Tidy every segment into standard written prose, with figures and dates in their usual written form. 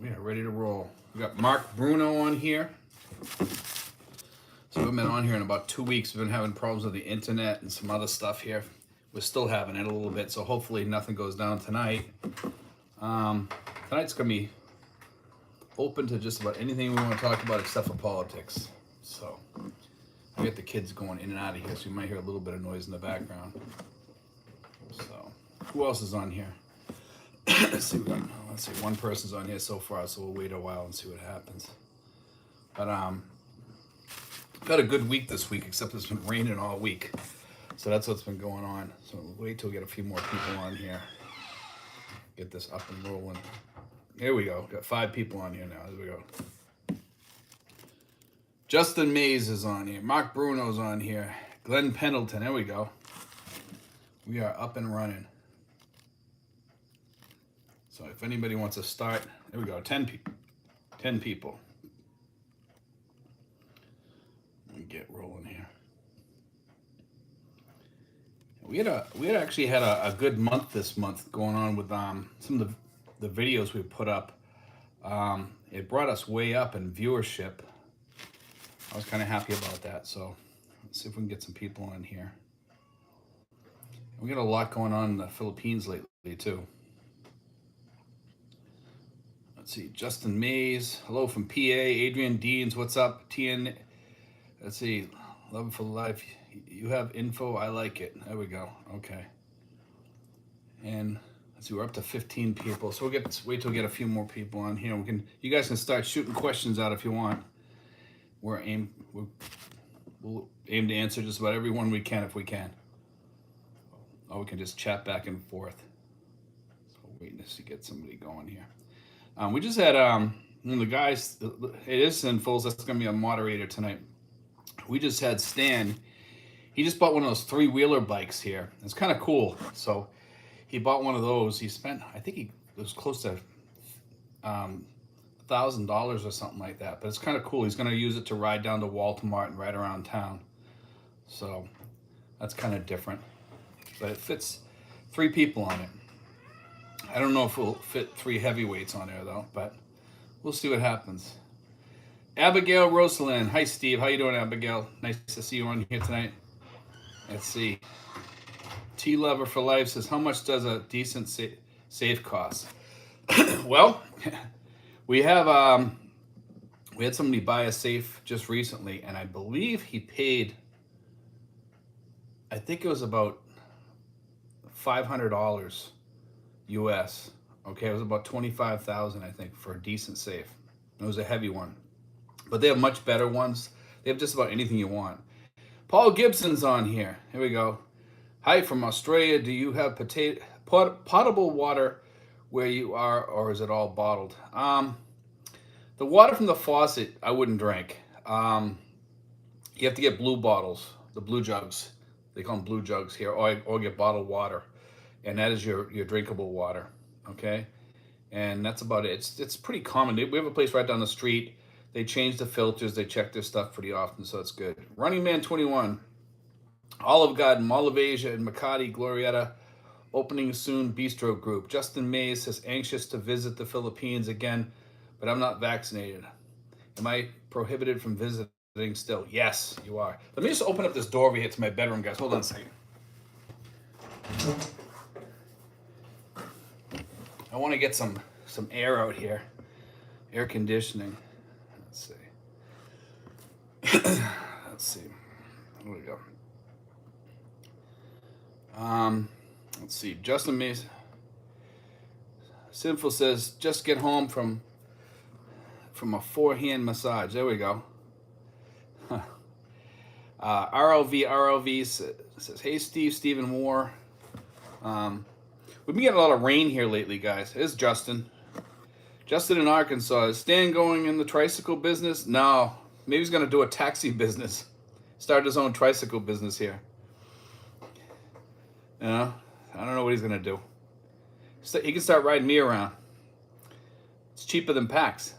We are ready to roll. We got Mark Bruno on here. So we've been on here in about 2 weeks. We've been having problems with the internet and some other stuff here. We're still having it a little bit, so hopefully nothing goes down tonight. Tonight's gonna be open to just about anything we want to talk about except for politics. So we got the kids going in and out of here, so you might hear a little bit of noise in the background. So who else is on here? Let's see, one person's on here so far, so we'll wait a while and see what happens. But I've had a good week this week, except it's been raining all week. So that's what's been going on. So we'll wait till we get a few more people on here. Get this up and rolling. Here we go. Got 5 people on here now. There we go. Justin Mays is on here. Mark Bruno's on here. Glenn Pendleton. There we go. We are up and running. So if anybody wants to start, there we go. 10 people. Let me get rolling here. We had actually had a good month this month going on with some of the videos we put up. It brought us way up in viewership. I was kind of happy about that. So let's see if we can get some people on here. We got a lot going on in the Philippines lately too. Let's see, Justin Mays, hello from PA. Adrian Deans, what's up? TN, let's see, Love for Life. You have info, I like it. There we go. Okay. And let's see, we're up to 15 people. So we'll wait till we get a few more people on here. You guys can start shooting questions out if you want. We'll aim to answer just about every one we can if we can. Or we can just chat back and forth. So waiting to get somebody going here. We just had the guys. It is Sinfuls. That's gonna be a moderator tonight. We just had Stan. He just bought one of those 3-wheeler bikes here. It's kind of cool. So he bought one of those. He spent, I think it was close to $1,000 or something like that. But it's kind of cool. He's going to use it to ride down to Walmart and ride around town. So that's kind of different. But it fits 3 people on it. I don't know if we'll fit 3 heavyweights on there though, but we'll see what happens. Abigail Rosalind. Hi Steve, how you doing, Abigail? Nice to see you on here tonight. Let's see. T Lover for Life says, how much does a decent safe cost? Well, we had somebody buy a safe just recently, and I believe he paid, I think it was about $500 US. Okay, it was about $25,000, I think, for a decent safe. It was a heavy one. But they have much better ones. They have just about anything you want. Paul Gibson's on here. Here we go. Hi from Australia. Do you have potable water where you are, or is it all bottled? The water from the faucet, I wouldn't drink. You have to get blue bottles, the blue jugs. They call them blue jugs here, or get bottled water. And that is your drinkable water, okay? And that's about it. It's pretty common. We have a place right down the street. They change the filters. They check their stuff pretty often, so it's good. Running Man 21, Olive Garden, Mall of Asia, and Makati, Glorietta, opening soon, Bistro Group. Justin Mays says, anxious to visit the Philippines again, but I'm not vaccinated. Am I prohibited from visiting still? Yes, you are. Let me just open up this door over here to my bedroom, guys. Hold on a second. I want to get some air out here. Air conditioning. Let's see. Let's see. Here we go. Let's see. Justin Mays. Sinful says, just get home from a 4-hand massage. There we go. RLV says, hey Steve, Stephen Moore. We've been getting a lot of rain here lately, guys. Here's Justin. Justin in Arkansas. Is Stan going in the tricycle business? No. Maybe he's going to do a taxi business. Start his own tricycle business here. You know? I don't know what he's going to do. He can start riding me around. It's cheaper than PAX.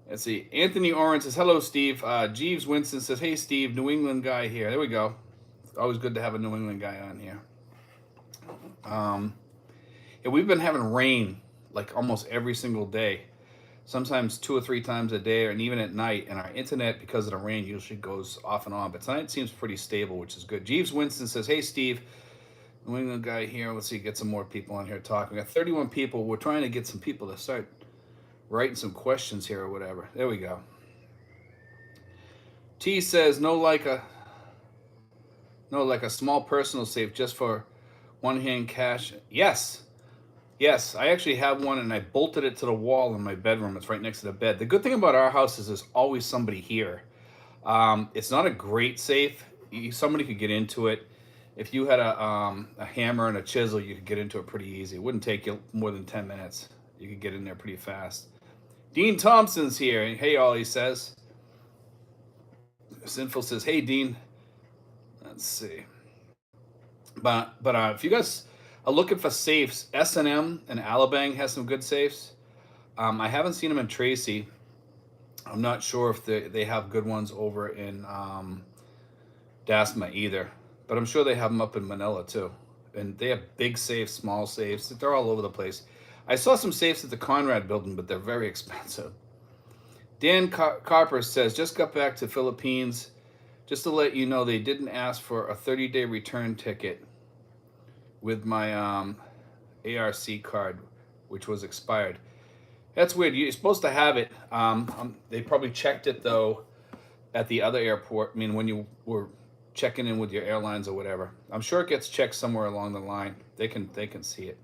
Let's see. Anthony Oren says, hello, Steve. Jeeves Winston says, hey, Steve, New England guy here. There we go. It's always good to have a New England guy on here. Yeah, we've been having rain like almost every single day. sometimes 2 or 3 times a day, and even at night. And our internet, because of the rain, usually goes off and on. But tonight seems pretty stable, which is good. Jeeves Winston says, "Hey, Steve, New England guy here. Let's see, get some more people on here talking. We got 31 people. We're trying to get some people to start writing some questions here or whatever. There we go." T says, no, like a small personal safe just for one hand cash. Yes. Yes, I actually have one, and I bolted it to the wall in my bedroom. It's right next to the bed. The good thing about our house is there's always somebody here. It's not a great safe. Somebody could get into it. If you had a hammer and a chisel, you could get into it pretty easy. It wouldn't take you more than 10 minutes. You could get in there pretty fast. Dean Thompson's here. Hey, all, he says. Sinful says, "Hey, Dean." Let's see. But if you guys are looking for safes, S&M and Alabang has some good safes. I haven't seen them in Tracy. I'm not sure if they have good ones over in Dasma either. But I'm sure they have them up in Manila too. And they have big safes, small safes. They're all over the place. I saw some safes at the Conrad building, but they're very expensive. Dan Carper says, "Just got back to Philippines. Just to let you know, they didn't ask for a 30-day return ticket with my ARC card, which was expired." That's weird. You're supposed to have it. They probably checked it, though, at the other airport. I mean, when you were checking in with your airlines or whatever. I'm sure it gets checked somewhere along the line. They can see it.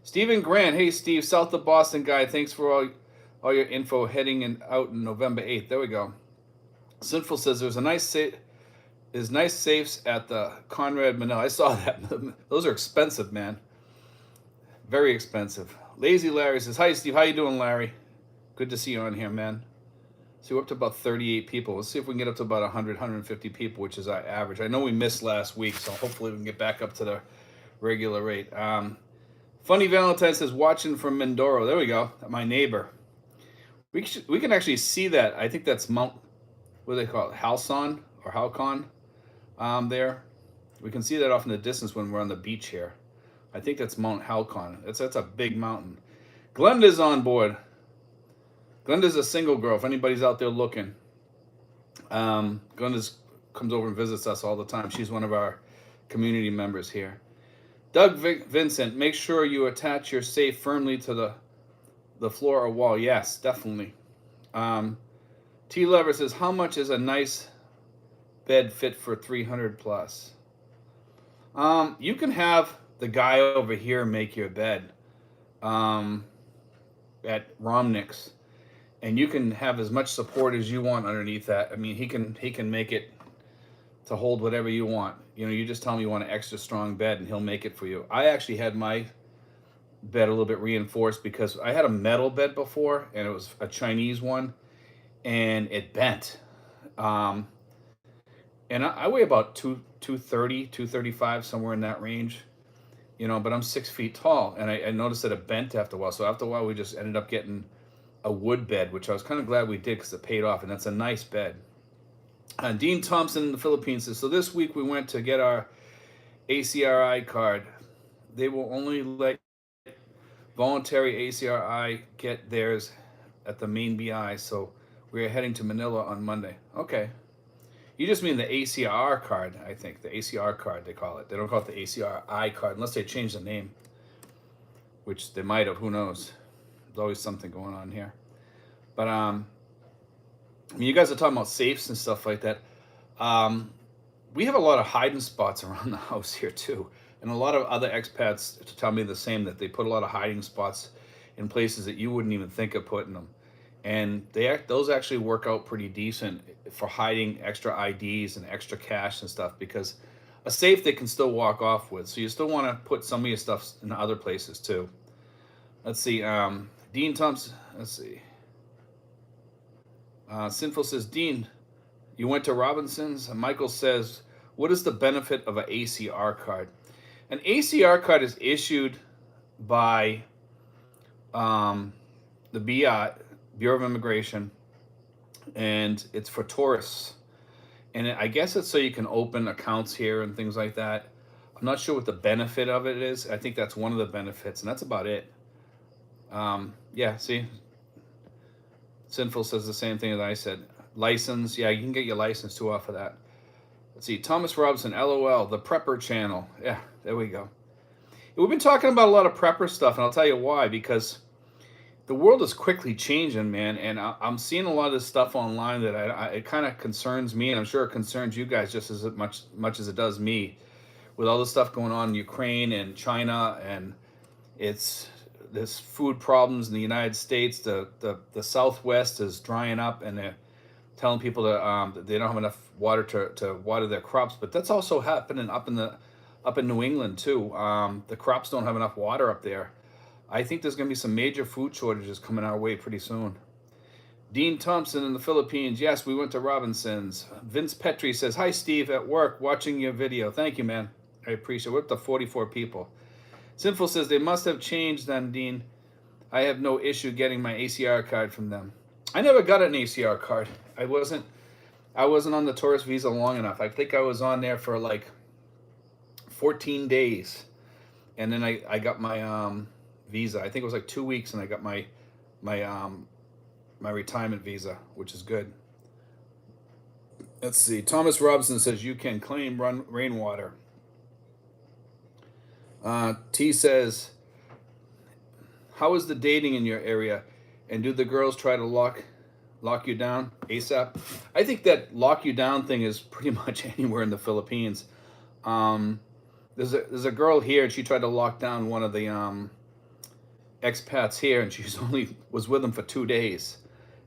Stephen Grant. "Hey, Steve, south of Boston guy. Thanks for all your info heading out in November 8th. There we go. Sinful says, "There's nice safes at the Conrad Manila." I saw that. Those are expensive, man. Very expensive. Lazy Larry says, "Hi, Steve. How you doing, Larry? Good to see you on here, man." So we're up to about 38 people. Let's see if we can get up to about 100, 150 people, which is our average. I know we missed last week, so hopefully we can get back up to the regular rate. Funny Valentine says, "Watching from Mindoro." There we go. My neighbor. We can actually see that. I think that's Mount, what do they call it? Halcon or Halcon there. We can see that off in the distance when we're on the beach here. I think that's Mount Halcon. That's a big mountain. Glenda's on board. Glenda's a single girl, if anybody's out there looking. Glenda comes over and visits us all the time. She's one of our community members here. Doug Vincent, "Make sure you attach your safe firmly to the floor or wall." Yes, definitely. T. Lever says, "How much is a nice bed fit for 300 plus?" You can have the guy over here make your bed at Romnick's, and you can have as much support as you want underneath that. I mean, he can make it to hold whatever you want. You know, you just tell him you want an extra strong bed, and he'll make it for you. I actually had my bed a little bit reinforced because I had a metal bed before, and it was a Chinese one, and it bent. And I weigh about 230, 235, somewhere in that range. You know, but I'm 6 feet tall, and I noticed that it bent after a while. So after a while, we just ended up getting a wood bed, which I was kind of glad we did because it paid off, and that's a nice bed. Dean Thompson in the Philippines says, "So this week we went to get our ACRI card. They will only let voluntary ACRI get theirs at the main BI, so we are heading to Manila on Monday." Okay. You just mean the ACR card, I think. The ACR card, they call it. They don't call it the ACRI card unless they change the name, which they might have. Who knows? There's always something going on here. But, I mean, you guys are talking about safes and stuff like that. We have a lot of hiding spots around the house here, too. And a lot of other expats tell me the same, that they put a lot of hiding spots in places that you wouldn't even think of putting them. And those actually work out pretty decent for hiding extra IDs and extra cash and stuff, because a safe they can still walk off with. So you still want to put some of your stuff in other places too. Let's see. Dean Thompson. Let's see. Sinful says, "Dean, you went to Robinson's?" And Michael says, "What is the benefit of an ACR card?" An ACR card is issued by the BI, Bureau of Immigration, and it's for tourists. And I guess it's so you can open accounts here and things like that. I'm not sure what the benefit of it is. I think that's one of the benefits, and that's about it. Yeah, see, Sinful says the same thing that I said. License, yeah, you can get your license too off of that. Let's see, Thomas Robinson, LOL, the Prepper channel. Yeah, there we go. We've been talking about a lot of prepper stuff, and I'll tell you why. Because the world is quickly changing, man, and I'm seeing a lot of this stuff online that it kind of concerns me, and I'm sure it concerns you guys just as much as it does me, with all the stuff going on in Ukraine and China, and it's this food problems in the United States. The Southwest is drying up, and they're telling people that they don't have enough water to water their crops. But that's also happening up in New England too. The crops don't have enough water up there. I think there's going to be some major food shortages coming our way pretty soon. Dean Thompson in the Philippines. Yes, we went to Robinson's. Vince Petrie says, hi, Steve, at work, watching your video. Thank you, man. I appreciate it. We're up to 44 people. Sinful says, they must have changed then, Dean. I have no issue getting my ACR card from them. I never got an ACR card. I wasn't on the tourist visa long enough. I think I was on there for like 14 days. And then I got my visa. I think it was like 2 weeks, and I got my retirement visa, which is good. Let's see. Thomas Robinson says you can claim rainwater. T says, how is the dating in your area, and do the girls try to lock you down ASAP? I think that lock you down thing is pretty much anywhere in the Philippines. There's a girl here, and she tried to lock down one of the expats here, and she's only was with him for 2 days,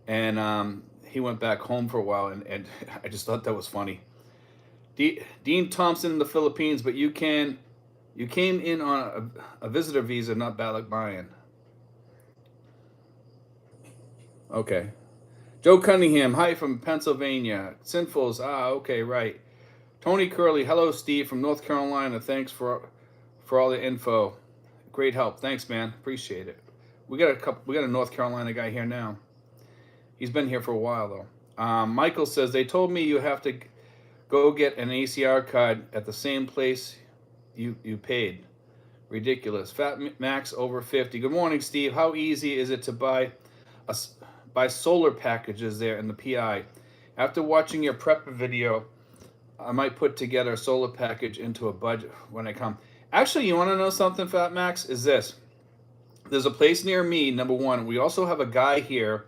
and he went back home for a while, and I just thought that was funny. Dean Thompson in the Philippines, but you came in on a visitor visa, not Balikbayan. Okay. Joe Cunningham, hi from Pennsylvania. Sinfuls, okay, right. Tony Curley, hello, Steve from North Carolina. Thanks for all the info. Great help. Thanks, man. Appreciate it. We got a North Carolina guy here now. He's been here for a while though. Michael says, they told me you have to go get an ACR card at the same place you paid. Ridiculous. Fat Max over 50. Good morning, Steve. How easy is it to buy solar packages there in the PI? After watching your prep video, I might put together a solar package into a budget when I come. Actually, you want to know something, Fat Max? Is this. There's a place near me, number one. We also have a guy here.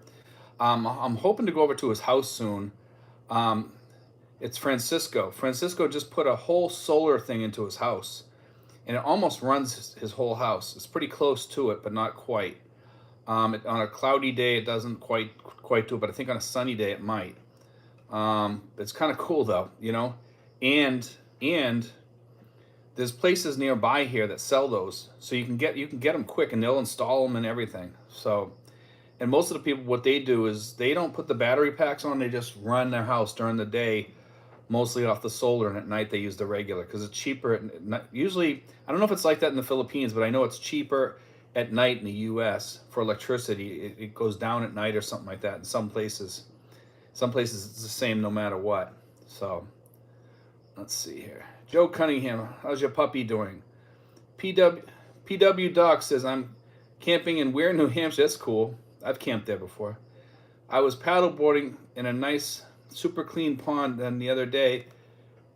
I'm hoping to go over to his house soon. It's Francisco. Francisco just put a whole solar thing into his house, and it almost runs his whole house. It's pretty close to it, but not quite. On a cloudy day, it doesn't quite do it, but I think on a sunny day, it might. It's kind of cool though, you know, and there's places nearby here that sell those, so you can get them quick, and they'll install them and everything. So, and most of the people, what they do is they don't put the battery packs on; they just run their house during the day, mostly off the solar, and at night they use the regular because it's cheaper. Usually, I don't know if it's like that in the Philippines, but I know it's cheaper at night in the U.S. for electricity. It goes down at night or something like that. In some places it's the same no matter what. So let's see here. Joe Cunningham, how's your puppy doing? PW Doc says, I'm camping in Weir, New Hampshire. That's cool. I've camped there before. I was paddleboarding in a nice, super clean pond then the other day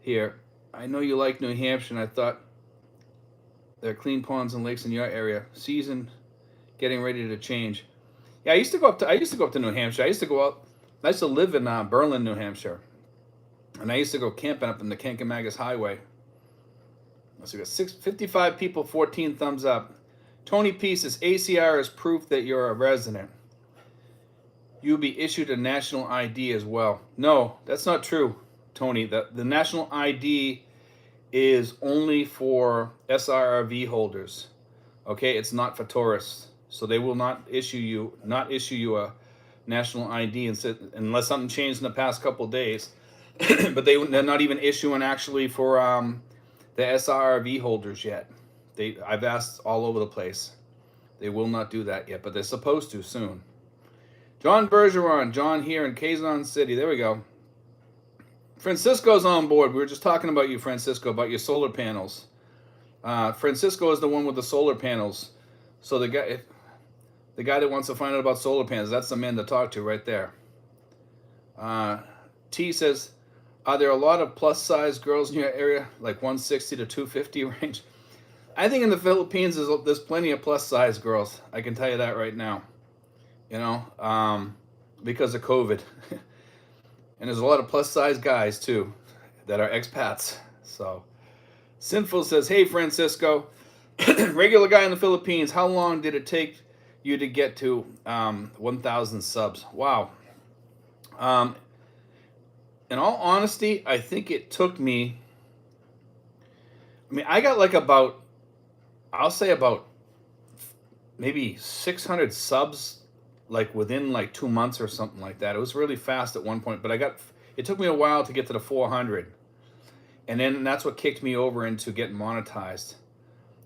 here. I know you like New Hampshire, and I thought there are clean ponds and lakes in your area. Season getting ready to change. Yeah, I used to go up to New Hampshire. I used to live in Berlin, New Hampshire. And I used to go camping up in the Kankamagus Highway. So we got 55 people, 14 thumbs up. Tony P says, ACR is proof that you're a resident. You'll be issued a national ID as well. No, that's not true, Tony. The national ID is only for SRRV holders. Okay, it's not for tourists. So they will not issue you a national ID unless something changed in the past couple of days. But they're not even issuing actually for the SRRV holders yet. I've asked all over the place. They will not do that yet, but they're supposed to soon. John Bergeron, John here in Quezon City. There we go. Francisco's on board. We were just talking about you, Francisco, about your solar panels. Francisco is the one with the solar panels. So the guy, The guy that wants to find out about solar panels, that's the man to talk to right there. T says, are there a lot of plus size girls in your area, like 160 to 250 range? I think in the Philippines there's plenty of plus size girls. I can tell you that right now. You know, because of COVID, and there's a lot of plus size guys too that are expats. So, Sinful says, hey Francisco, regular guy in the Philippines. How long did it take you to get to 1,000 subs? Wow. In all honesty, I think it took me. I mean, I got like about, I'll say about maybe 600 subs, like within like 2 months or something like that. It was really fast at one point, but it took me a while to get to the 400, and then that's what kicked me over into getting monetized.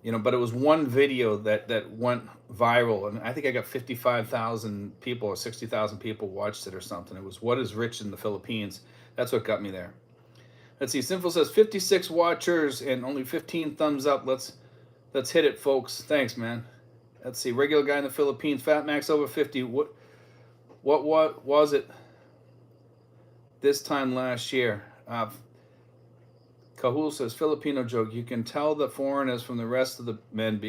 You know, but it was one video that went viral, and I think I got 55,000 people or 60,000 people watched it or something. It was What is Rich in the Philippines. That's what got me there. Let's see. Simple says 56 watchers and only 15 thumbs up. Let's hit it, folks. Thanks, man. Let's see. Regular guy in the Philippines. Fat Max over 50. What was it this time last year? Kahul says, Filipino joke. You can tell the foreigners from the rest of the men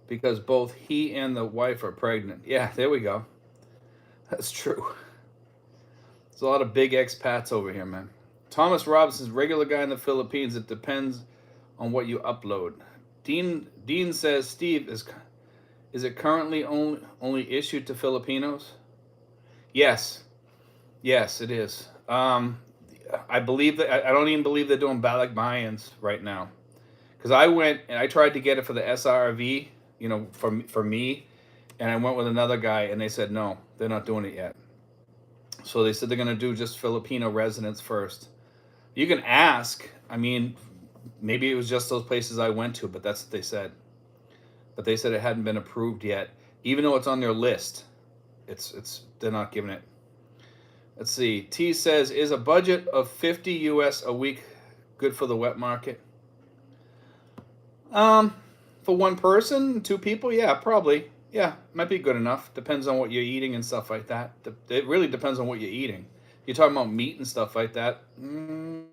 because both he and the wife are pregnant. Yeah, there we go. That's true. There's a lot of big expats over here, man. Thomas Robinson's regular guy in the Philippines. It depends on what you upload. Dean says, Steve, is it currently only issued to Filipinos? Yes, it is. I believe that I don't even believe they're doing Balikbayans right now, because I went and I tried to get it for the SRV, you know, for me, and I went with another guy, and they said no, they're not doing it yet. So they said they're going to do just Filipino residents first. You can ask. I mean, maybe it was just those places I went to, but that's what they said. But they said it hadn't been approved yet, even though it's on their list. They're not giving it. Let's see. T says, is a budget of 50 US a week good for the wet market? For one person, two people, yeah, probably. Yeah, might be good enough. Depends on what you're eating and stuff like that. It really depends on what you're eating. You're talking about meat and stuff like that, and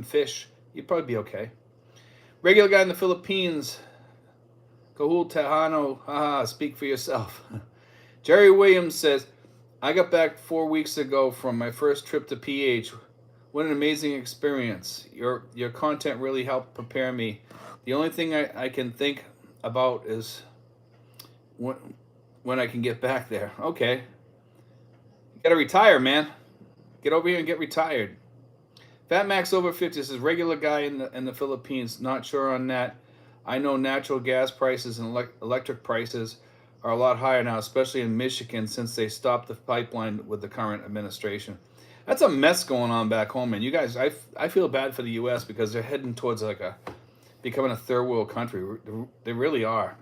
fish, you'd probably be okay. Regular guy in the Philippines. Kahul Tejano, haha, speak for yourself. Jerry Williams says, I got back 4 weeks ago from my first trip to PH. What an amazing experience. Your content really helped prepare me. The only thing I can think about is when I can get back there. Okay. You gotta retire, man. Get over here and get retired. Fat Max over 50 says, regular guy in the Philippines. Not sure on that. I know natural gas prices and electric prices are a lot higher now, especially in Michigan, since they stopped the pipeline with the current administration. That's a mess going on back home, man. You guys, I feel bad for the U.S. because they're heading towards becoming a third world country. They really are.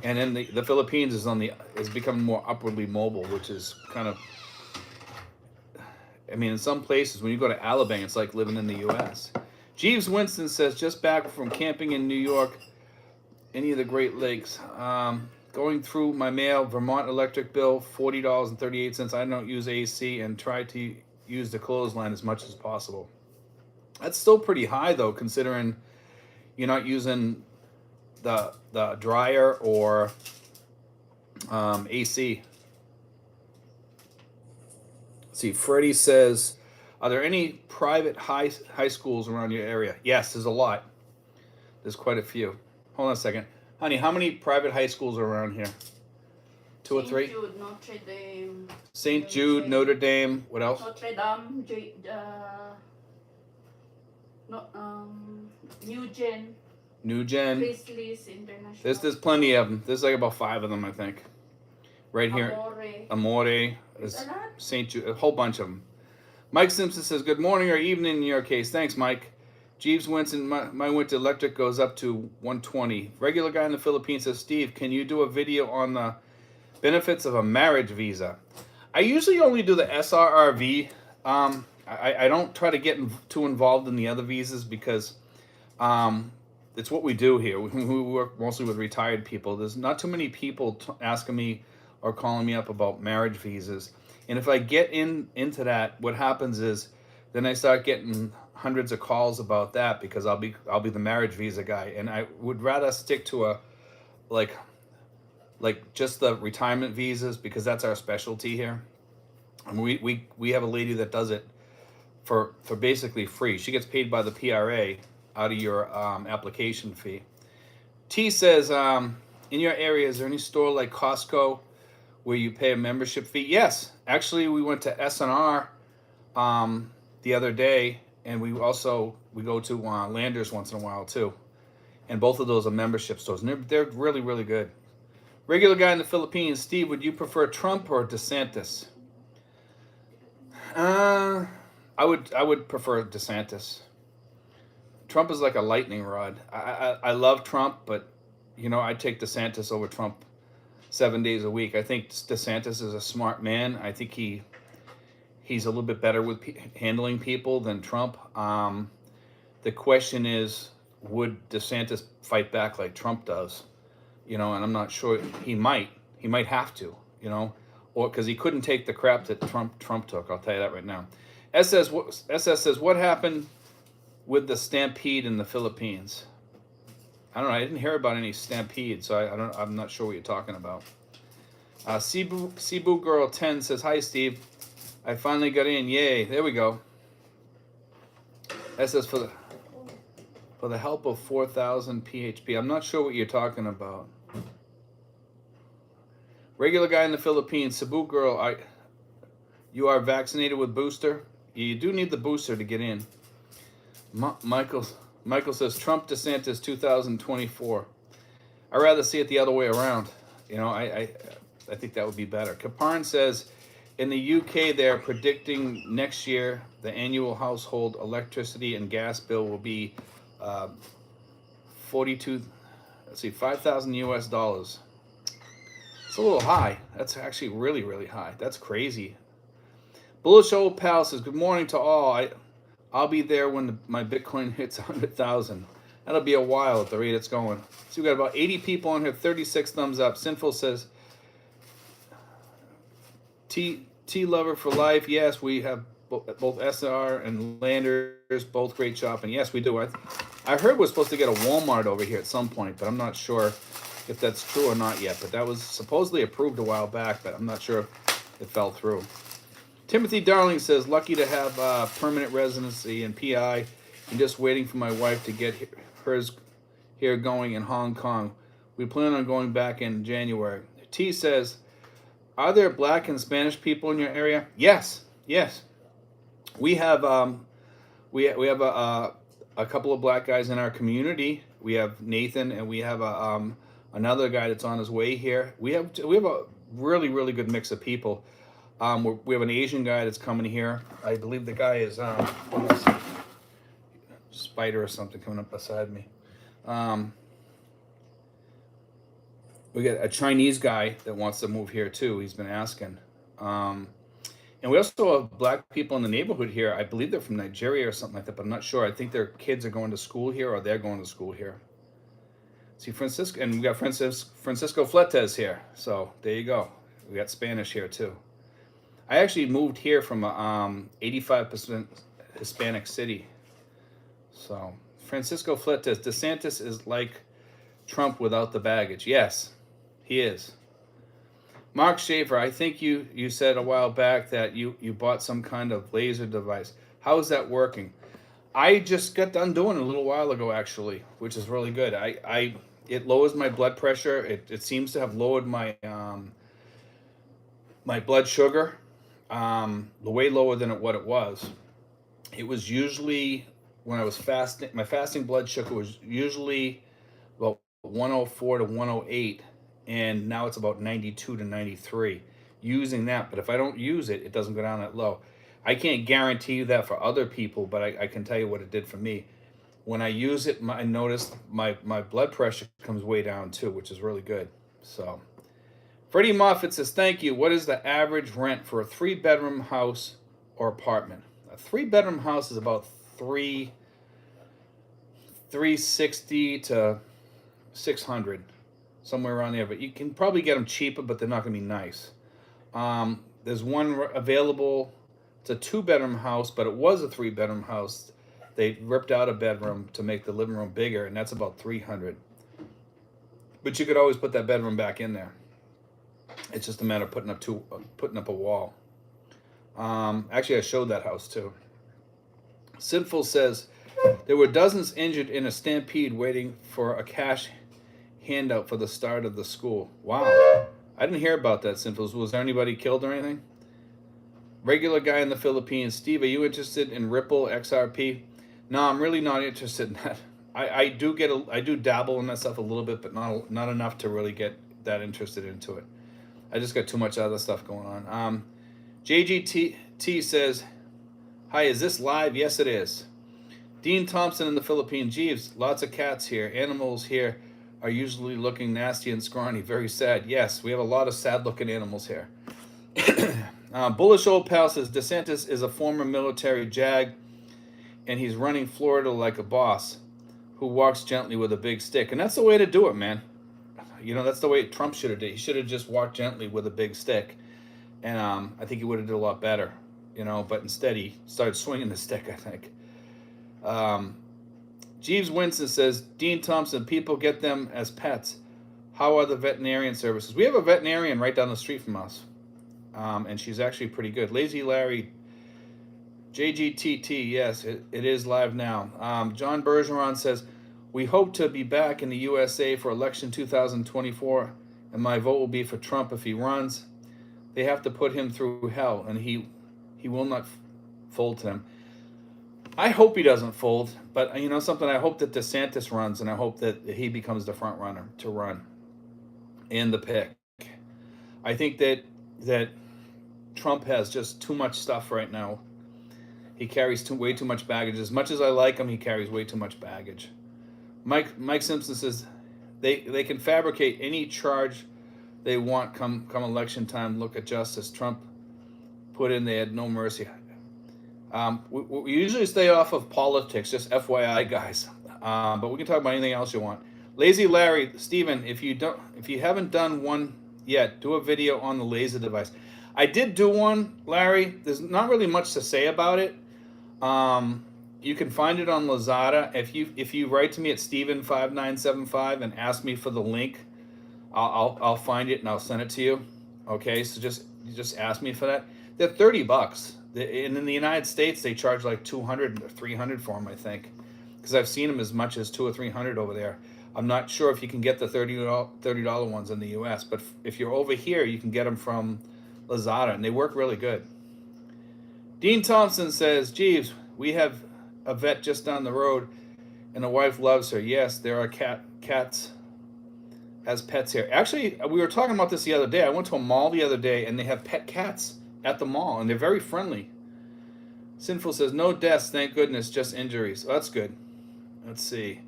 And then the Philippines is becoming more upwardly mobile, which is kind of, I mean, in some places when you go to Alabama, it's like living in the U.S. Jeeves Winston says, just back from camping in New York, any of the Great Lakes. Going through my mail, Vermont electric bill, $40.38. I don't use AC and try to use the clothesline as much as possible. That's still pretty high, though, considering you're not using the dryer or AC. Let's see, Freddie says, are there any private high schools around your area? Yes, there's a lot. There's quite a few. Hold on a second. Honey, how many private high schools are around here? Two or three? St. Jude, Notre Dame. St. Jude, Notre Dame. What else? Notre Dame, New Gen. Grizzlies International. There's plenty of them. There's like about 5 of them, I think. Right here. Amore. St. Jude. A whole bunch of them. Mike Simpson says, good morning or evening in your case. Thanks, Mike. Jeeves Winston, my winter electric goes up to 120. Regular guy in the Philippines says, Steve, can you do a video on the benefits of a marriage visa? I usually only do the SRRV. I don't try to get too involved in the other visas because it's what we do here. We work mostly with retired people. There's not too many people asking me or calling me up about marriage visas. And if I get into that, what happens is then I start getting hundreds of calls about that because I'll be the marriage visa guy, and I would rather stick to a like just the retirement visas because that's our specialty here. And we have a lady that does it for basically free. She gets paid by the PRA out of your application fee. T says, in your area, is there any store like Costco where you pay a membership fee? Yes, actually, we went to S&R the other day, and we go to Landers once in a while too. And both of those are membership stores, and they're really really good. Regular guy in the Philippines, Steve, would you prefer Trump or DeSantis? Uh, I would prefer DeSantis. Trump is like a lightning rod. I love Trump, but I take DeSantis over Trump 7 days a week. I think DeSantis is a smart man. I think he's a little bit better with handling people than Trump. The question is, would DeSantis fight back like Trump does? And I'm not sure he might. He might have to. Or because he couldn't take the crap that Trump took. I'll tell you that right now. SS says, what happened with the stampede in the Philippines? I don't know. I didn't hear about any stampede, so I'm not sure what you're talking about. Cebu Girl 10 says, hi Steve, I finally got in. Yay! There we go. That says for the help of 4,000 PHP. I'm not sure what you're talking about. Regular guy in the Philippines, Cebu Girl, you are vaccinated with booster? You do need the booster to get in. Michael says Trump DeSantis 2024. I'd rather see it the other way around. I think that would be better. Kaparn says in the UK they're predicting next year the annual household electricity and gas bill will be 5,000 US dollars. It's a little high. That's actually really, really high. That's crazy. Bullish Old Pal says, good morning to all. I'll be there when my Bitcoin hits 100,000. That'll be a while at the rate it's going. So we've got about 80 people on here, 36 thumbs up. Sinful says, T Lover for life. Yes, we have both SR and Landers, both great shopping. Yes, we do. I heard we're supposed to get a Walmart over here at some point, but I'm not sure if that's true or not yet. But that was supposedly approved a while back, but I'm not sure if it fell through. Timothy Darling says, lucky to have permanent residency in PI and just waiting for my wife to get hers here going in Hong Kong. We plan on going back in January. T says, are there black and Spanish people in your area? Yes. We have we have a couple of black guys in our community. We have Nathan, and we have another guy that's on his way here. We have a really really good mix of people. We have an Asian guy that's coming here. I believe the guy is spider or something coming up beside me. We got a Chinese guy that wants to move here too. He's been asking. And we also have black people in the neighborhood here. I believe they're from Nigeria or something like that, but I'm not sure. I think their kids are going to school here or they're going to school here. See, Francisco, and we got Francisco Fletes here. So there you go. We got Spanish here too. I actually moved here from a 85% Hispanic city. So Francisco Fletes, DeSantis is like Trump without the baggage. Yes, he is. Mark Schaefer, I think you said a while back that you bought some kind of laser device. How is that working? I just got done doing it a little while ago, actually, which is really good. It lowers my blood pressure. It seems to have lowered my my blood sugar, way lower than what it was. It was usually when I was fasting. My fasting blood sugar was usually about 104 to 108, and now it's about 92 to 93 using that. But if I don't use it, it doesn't go down that low. I can't guarantee you that for other people, but I can tell you what it did for me. When I use it, I noticed my blood pressure comes way down too, which is really good. So Freddie Moffat says, thank you. What is the average rent for a 3-bedroom house or apartment? A 3-bedroom house is about 360 to 600, somewhere around there. But you can probably get them cheaper, but they're not going to be nice. There's one available. It's a 2-bedroom house, but it was a 3-bedroom house. They ripped out a bedroom to make the living room bigger, and that's about 300. But you could always put that bedroom back in there. It's just a matter of putting up a wall. Actually, I showed that house too. Sinful says there were dozens injured in a stampede waiting for a cash handout for the start of the school. Wow, I didn't hear about that. Sinful, was there anybody killed or anything? Regular guy in the Philippines. Steve, are you interested in Ripple XRP? No, I'm really not interested in that. I do dabble in that stuff a little bit, but not enough to really get that interested into it. I just got too much other stuff going on. JGT says, hi, is this live? Yes, it is. Dean Thompson in the Philippines. Jeeves, lots of cats here. Animals here are usually looking nasty and scrawny. Very sad. Yes, we have a lot of sad looking animals here. Bullish Old Pal says, DeSantis is a former military JAG, and he's running Florida like a boss who walks gently with a big stick. And that's the way to do it, man. You know, that's the way Trump should have did. He should have just walked gently with a big stick. And I think he would have did a lot better, you know, but instead he started swinging the stick, I think. Jeeves Winston says, Dean Thompson, people get them as pets. How are the veterinarian services? We have a veterinarian right down the street from us, and she's actually pretty good. Lazy Larry, JGTT, yes, it is live now. John Bergeron says, we hope to be back in the USA for election 2024, and my vote will be for Trump if he runs. They have to put him through hell, and he will not fold to them. I hope he doesn't fold, but you know something, I hope that DeSantis runs, and I hope that he becomes the front runner to run in the pick. I think that Trump has just too much stuff right now. He carries way too much baggage. As much as I like him, he carries way too much baggage. Mike Simpson says they can fabricate any charge they want come election time. Look at justice Trump put in. They had no mercy. We usually stay off of politics, just FYI, guys. But we can talk about anything else you want. Lazy Larry, Steven, if you haven't done one yet, do a video on the laser device. I did do one, Larry. There's not really much to say about it. You can find it on Lazada. If you write to me at Steven5975 and ask me for the link, I'll find it and I'll send it to you. Okay, so just ask me for that. They're $30. And in the United States, they charge like $200 or $300 for them, I think, because I've seen them as much as $200 or $300 over there. I'm not sure if you can get the $30 ones in the U.S., but if you're over here, you can get them from Lazada, and they work really good. Dean Thompson says, Jeeves, we have a vet just down the road, and the wife loves her. Yes, there are cats as pets here. Actually, we were talking about this the other day. I went to a mall the other day, and they have pet cats at the mall, and they're very friendly. Sinful says, no deaths, thank goodness, just injuries. Oh, that's good. Let's see.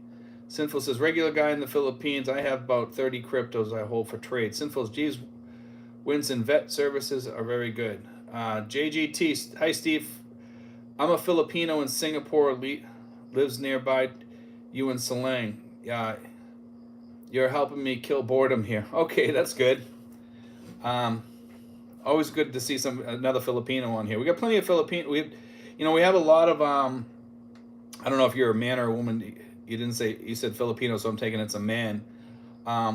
Sinful says, regular guy in the Philippines. I have about 30 cryptos I hold for trade. Sinful's, geez, Winston, vet services are very good. JGT, hi Steve. I'm a Filipino in Singapore, lives nearby you in Silang. Yeah, you're helping me kill boredom here. Okay, that's good. Always good to see another Filipino on here. We got plenty of Filipino. We have a lot of I don't know if you're a man or a woman. You said Filipino, so I'm taking it's a man.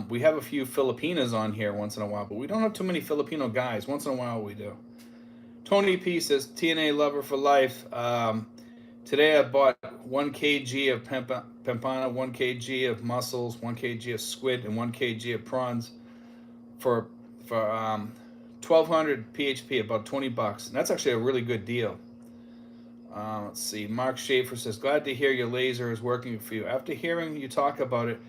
We have a few Filipinas on here once in a while, but we don't have too many Filipino guys. Once in a while we do. Tony P says, TNA lover for life. Today I bought 1 kg of pampana, 1 kg of mussels, 1 kg of squid, and 1 kg of prawns for 1,200 PHP, about $20. And that's actually a really good deal. Let's see. Mark Schaefer says, glad to hear your laser is working for you. After hearing you talk about it,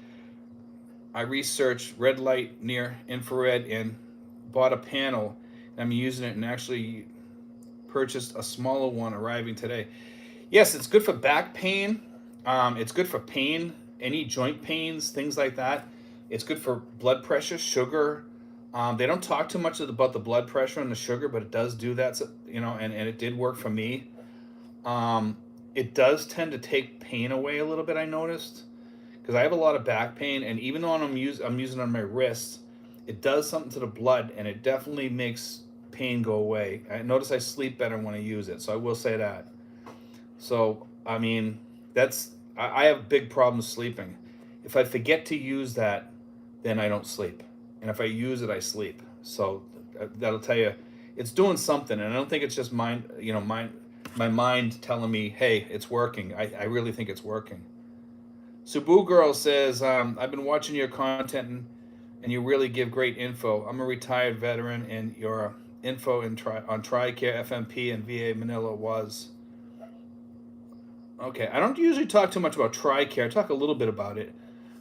I researched red light near infrared and bought a panel. I'm using it and actually purchased a smaller one arriving today. Yes, it's good for back pain. It's good for pain, any joint pains, things like that. It's good for blood pressure, sugar. They don't talk too much about the blood pressure and the sugar, but it does do that, and it did work for me. it does tend to take pain away a little bit. I noticed because I have a lot of back pain, and even though I'm using it on my wrists, it does something to the blood, and it definitely makes pain go away. I notice I sleep better when I use it, so I will say that. So I mean, that's I have big problems sleeping. If I forget to use that, then I don't sleep, and if I use it, I sleep. So that'll tell you it's doing something, and I don't think it's just mind. My mind telling me, hey, it's working. I really think it's working. Subu Girl says, I've been watching your content and you really give great info. I'm a retired veteran and your info on TRICARE, FMP, and VA Manila was. Okay, I don't usually talk too much about TRICARE. I talk a little bit about it.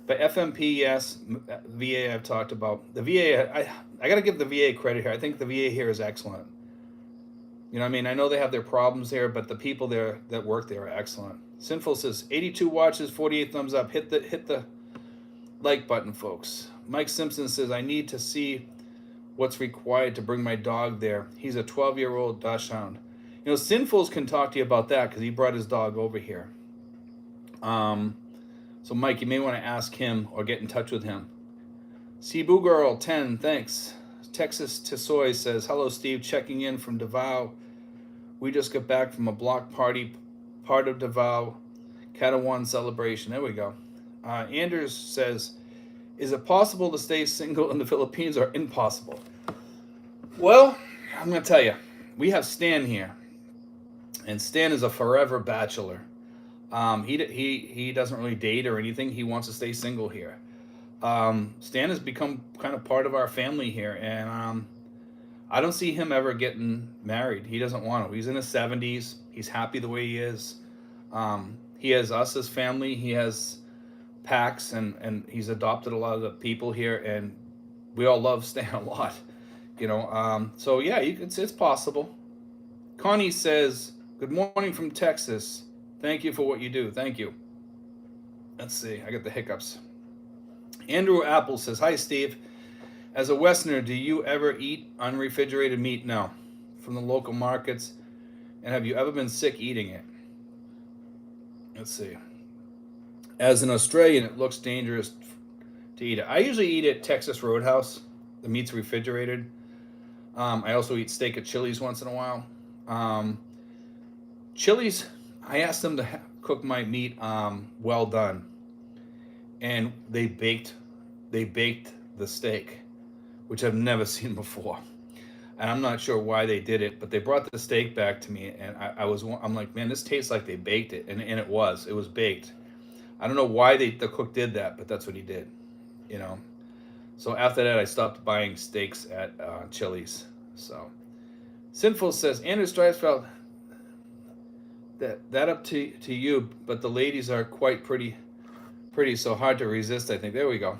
But FMP, yes. VA, I've talked about. The VA, I got to give the VA credit here. I think the VA here is excellent. You know what I mean? I know they have their problems there, but the people there that work there are excellent. Sinful says 82 watches, 48 thumbs up. Hit the like button, folks. Mike Simpson says I need to see what's required to bring my dog there. He's a 12-year-old dachshund. You know, Sinfuls can talk to you about that because he brought his dog over here. So Mike, you may want to ask him or get in touch with him. Cebu Girl 10, thanks. Texas Tisoy says hello, Steve. Checking in from Davao. We just got back from a block party, part of Davao Catalan celebration. There we go. Anders says, is it possible to stay single in the Philippines or impossible? Well, I'm going to tell you, we have Stan here, and Stan is a forever bachelor. He doesn't really date or anything. He wants to stay single here. Stan has become kind of part of our family here, and I don't see him ever getting married. He doesn't want to. He's in his 70s. He's happy the way he is. He has us as family. He has Pax, and he's adopted a lot of the people here, and we all love Stan a lot. So yeah, it's possible. Connie says, good morning from Texas. Thank you for what you do. Thank you. Let's see. I got the hiccups. Andrew Apple says, hi, Steve. As a Westerner, do you ever eat unrefrigerated meat? No. From the local markets. And have you ever been sick eating it? Let's see. As an Australian, it looks dangerous to eat it. I usually eat at Texas Roadhouse. The meat's refrigerated. I also eat steak at Chili's once in a while. Chili's, I asked them to cook my meat well done, and they baked the steak, which I've never seen before. And I'm not sure why they did it, but they brought the steak back to me, and I'm like, man, this tastes like they baked it, and it was baked. I don't know why the cook did that, but that's what he did, you know. So after that, I stopped buying steaks at Chili's. So Sinful says, Anders Streisfeld, that up to you, but the ladies are quite pretty, so hard to resist, I think. There we go.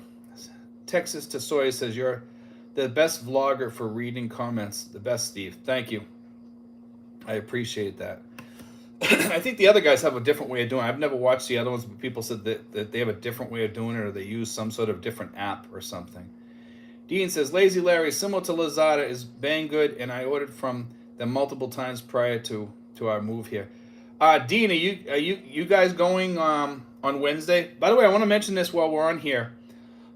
Texas Tasoya says, you're the best vlogger for reading comments. The best, Steve. Thank you. I appreciate that. I think the other guys have a different way of doing it. I've never watched the other ones, but people said that they have a different way of doing it, or they use some sort of different app or something. Dean says, Lazy Larry, similar to Lazada, is bang good, and I ordered from them multiple times prior to our move here. Dean, are you guys going on Wednesday? By the way, I want to mention this while we're on here.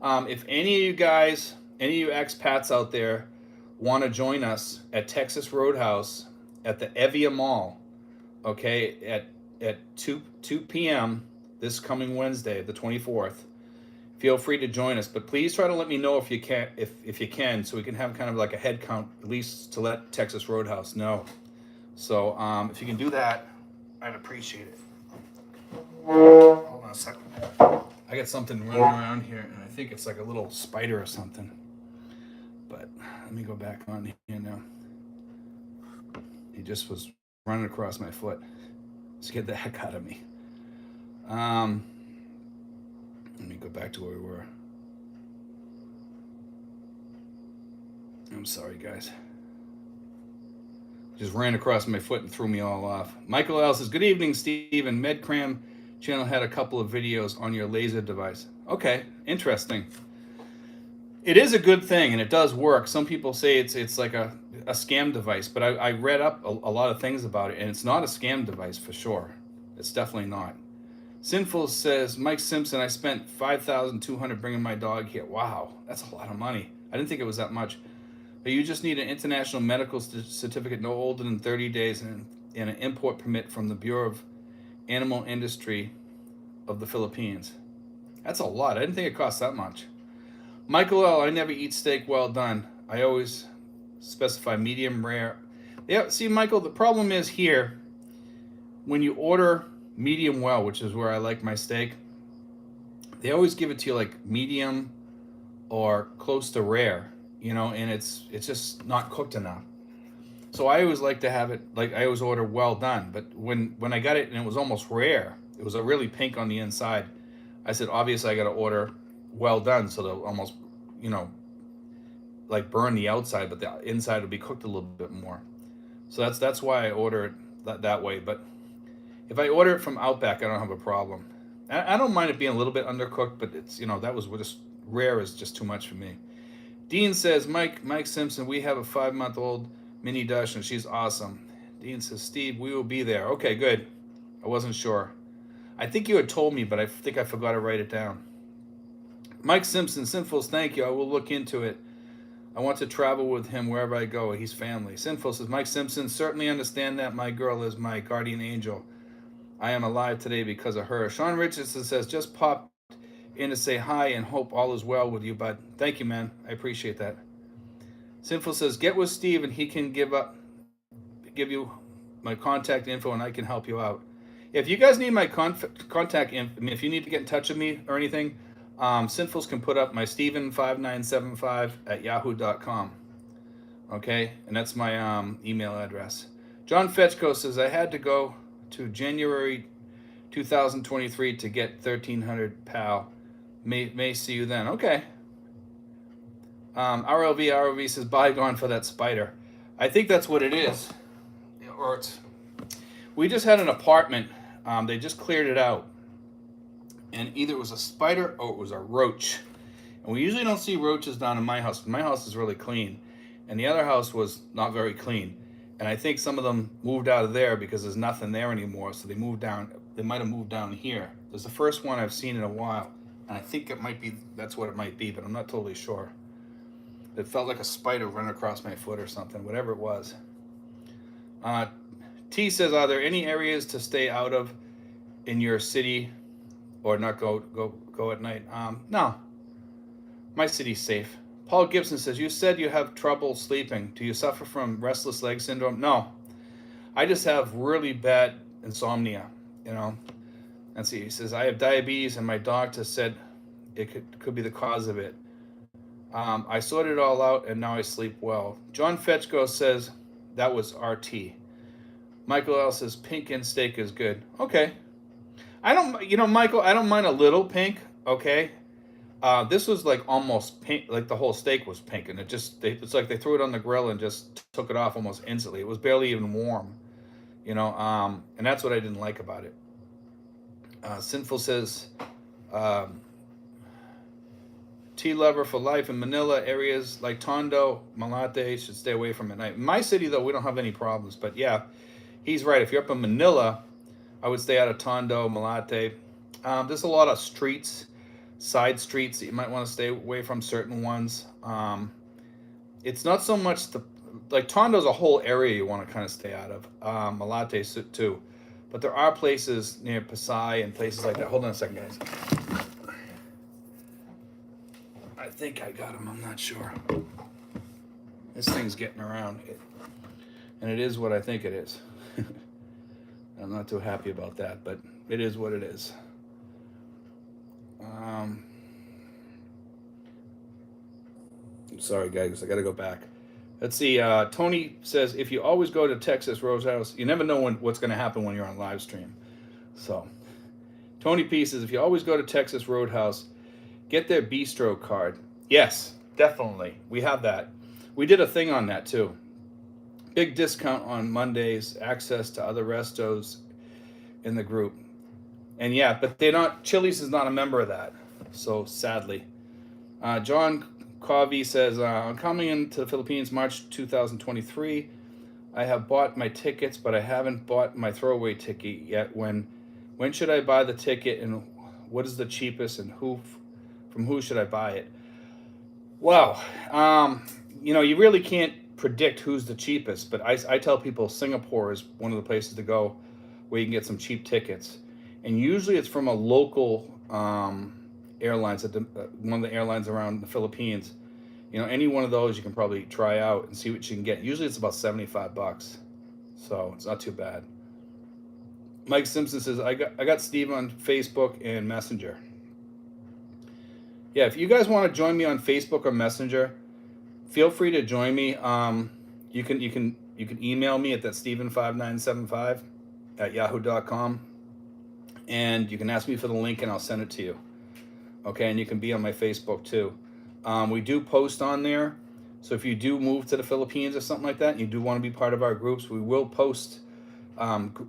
If any of you guys, any of you expats out there, want to join us at Texas Roadhouse at the Evia Mall, okay, at 2 p.m. this coming Wednesday, the 24th. Feel free to join us, but please try to let me know if you can, if you can, so we can have kind of like a head count, at least to let Texas Roadhouse know. So if you can do that, I'd appreciate it. Hold on a second. I got something running around here, and I think it's like a little spider or something. But let me go back on here now. He just was running across my foot. Scared the heck out of me. Let me go back to where we were. I'm sorry, guys. Just ran across my foot and threw me all off. Michael L. says, good evening, Steve. And MedCram channel had a couple of videos on your laser device. Okay, interesting. It is a good thing, and it does work. Some people say it's like a scam device, but I read up a lot of things about it, and it's not a scam device for sure. It's definitely not. Sinful says, Mike Simpson, I spent 5,200 bringing my dog here. Wow, that's a lot of money. I didn't think it was that much. But you just need an international medical certificate no older than 30 days and an import permit from the Bureau of Animal Industry of the Philippines. That's a lot. I didn't think it cost that much. Michael L., I never eat steak well done. I always specify medium rare. Yeah, see, Michael, the problem is here when you order medium well, which is where I like my steak, they always give it to you like medium or close to rare, and it's just not cooked enough. So I always like to have it like I always order well done. But when I got it and it was almost rare, it was a really pink on the inside. I said obviously I got to order well done so they'll almost you know like burn the outside, but the inside will be cooked a little bit more. So that's why I order it that way. But if I order it from Outback, I don't have a problem. I don't mind it being a little bit undercooked, but it's that was just rare is just too much for me. Dean says, Mike Simpson, we have a 5-month-old mini Dutch and she's awesome. Dean says, Steve, we will be there. Okay, good. I wasn't sure. I think you had told me, but I think I forgot to write it down. Mike Simpson, Sinfuls, thank you. I will look into it. I want to travel with him wherever I go. He's family. Sinful says, Mike Simpson, certainly understand that my girl is my guardian angel. I am alive today because of her. Sean Richardson says, just popped in to say hi and hope all is well with you, bud. Thank you, man. I appreciate that. Sinful says, get with Steve and he can give you my contact info and I can help you out. If you guys need my contact info, I mean, if you need to get in touch with me or anything, Sinfuls can put up my Steven5975 at yahoo.com. Okay, and that's my email address. John Fetchko says, I had to go to January 2023 to get 1,300 PAL. May see you then. Okay. RLV says, bygone for that spider. I think that's what it is. Or it's. We just had an apartment. They just cleared it out. And either it was a spider or it was a roach. And we usually don't see roaches down in my house. My house is really clean. And the other house was not very clean. And I think some of them moved out of there because there's nothing there anymore. So they moved down. They might have moved down here. There's the first one I've seen in a while. And I think that's what it might be, but I'm not totally sure. It felt like a spider running across my foot or something, whatever it was. T says, are there any areas to stay out of in your city or not go at night? No. My city's safe. Paul Gibson says, you said you have trouble sleeping. Do you suffer from restless leg syndrome? No. I just have really bad insomnia, And see, he says, I have diabetes and my doctor said it could be the cause of it. I sorted it all out and now I sleep well. John Fetchko says, that was RT. Michael L says, pink and steak is good. Okay. Michael, I don't mind a little pink, okay? This was like almost pink, like the whole steak was pink, and it's like they threw it on the grill and just took it off almost instantly. It was barely even warm, and that's what I didn't like about it. Sinful says, tea lover for life in Manila, areas like Tondo, Malate should stay away from at night. In my city, though, we don't have any problems, but yeah, he's right. If you're up in Manila, I would stay out of Tondo, Malate. There's a lot of side streets that you might want to stay away from, certain ones. It's not so much like Tondo's a whole area you want to kind of stay out of. Malate too. But there are places near Pasay and places like that. Hold on a second, guys. I think I got him. I'm not sure. This thing's getting around. And it is what I think it is. I'm not too happy about that, but it is what it is. I'm sorry, guys. I got to go back. Let's see. Tony says, if you always go to Texas Roadhouse, you never know what's going to happen when you're on live stream. So, Tony P says, if you always go to Texas Roadhouse, get their bistro card. Yes, definitely. We have that. We did a thing on that too. Big discount on Mondays, access to other restos in the group. And yeah, but Chili's is not a member of that. So sadly. John Covey says, I'm coming into the Philippines March 2023. I have bought my tickets, but I haven't bought my throwaway ticket yet when When should I buy the ticket, and what is the cheapest, and from who should I buy it? Well, you really can't predict who's the cheapest, but I tell people Singapore is one of the places to go where you can get some cheap tickets. And usually it's from a local airlines, one of the airlines around the Philippines. Any one of those you can probably try out and see what you can get. Usually it's about $75, so it's not too bad. Mike Simpson says, I got Steve on Facebook and Messenger. Yeah, if you guys want to join me on Facebook or Messenger, feel free to join me. You can email me at that Steven5975 at yahoo.com, and you can ask me for the link and I'll send it to you. Okay, and you can be on my Facebook too. We do post on there, so if you do move to the Philippines or something like that, and you do want to be part of our groups, we will post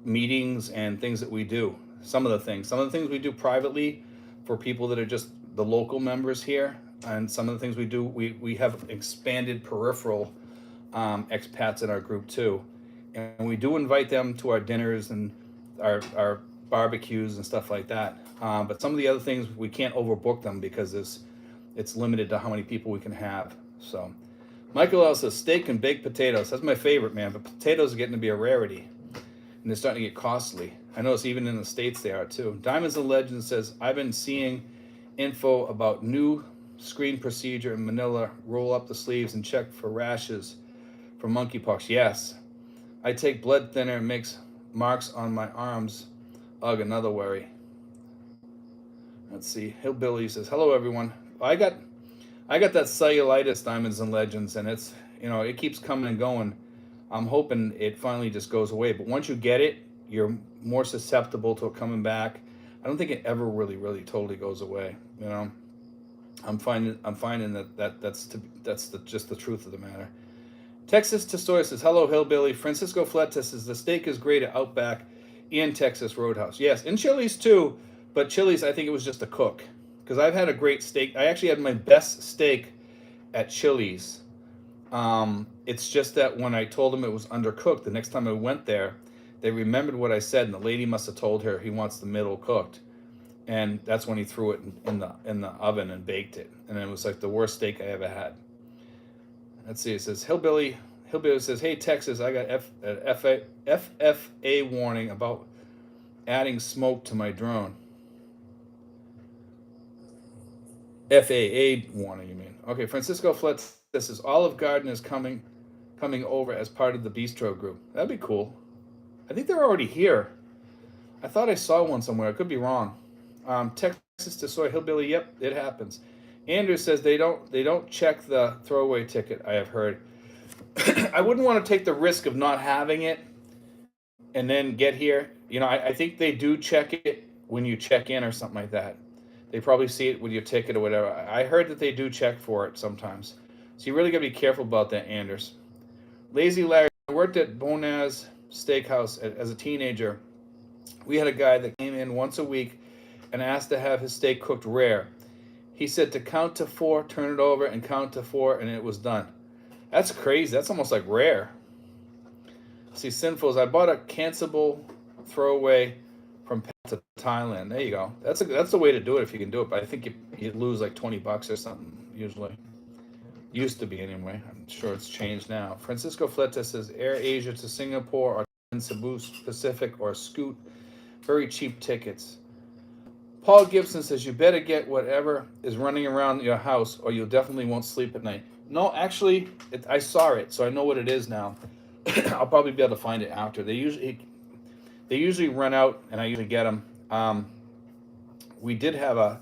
meetings and things that we do. Some of the things we do privately for people that are just the local members here, and some of the things we do, we have expanded peripheral expats in our group too, and we do invite them to our dinners and our barbecues and stuff like that. But some of the other things we can't overbook them because it's limited to how many people we can have. So Michael L says steak and baked potatoes. That's my favorite, man. But potatoes are getting to be a rarity, and they're starting to get costly. I notice even in the States they are too. Diamonds and Legends says, I've been seeing info about new screen procedure in Manila. Roll up the sleeves and check for rashes for monkeypox. Yes. I take blood thinner and makes marks on my arms. Ugh, another worry. Let's see. Hillbilly says, hello everyone. I got that cellulitis, Diamonds and Legends, and it keeps coming and going. I'm hoping it finally just goes away. But once you get it, you're more susceptible to it coming back. I don't think it ever really, really totally goes away. I'm finding that's just the truth of the matter. Texas Testoya says, hello, Hillbilly. Francisco Fletes says, the steak is great at Outback and Texas Roadhouse. Yes, and Chili's too, but Chili's, I think it was just a cook. Because I've had a great steak. I actually had my best steak at Chili's. It's just that when I told them it was undercooked, the next time I went there, they remembered what I said, and the lady must have told her he wants the middle cooked. And that's when he threw it in the oven and baked it. And it was like the worst steak I ever had. Let's see, it says, Hillbilly says, hey, Texas, I got FFA warning about adding smoke to my drone. FAA warning, you mean? Okay, Francisco Flets, this is Olive Garden is coming over as part of the Bistro group. That'd be cool. I think they're already here. I thought I saw one somewhere. I could be wrong. Texas to Soy Hillbilly, yep, it happens. Andrew says they don't check the throwaway ticket, I have heard. I wouldn't want to take the risk of not having it and then get here. I think they do check it when you check in or something like that. They probably see it with your ticket or whatever. I heard that they do check for it sometimes. So you really got to be careful about that, Anders. Lazy Larry, I worked at Bonaz Steakhouse as a teenager. We had a guy that came in once a week and asked to have his steak cooked rare. He said to count to 4, turn it over, and count to 4, and it was done. That's crazy. That's almost like rare. See, Sinfuls, I bought a cancelable throwaway from to Thailand. There you go. That's the way to do it if you can do it. But I think you'd lose like $20 or something usually. Used to be anyway. I'm sure it's changed now. Francisco Fleta says Air Asia to Singapore or Cebu Pacific or Scoot. Very cheap tickets. Paul Gibson says you better get whatever is running around your house or you definitely won't sleep at night. No, actually, I saw it, so I know what it is now. I'll probably be able to find it after. They usually run out, and I usually get them. We did have a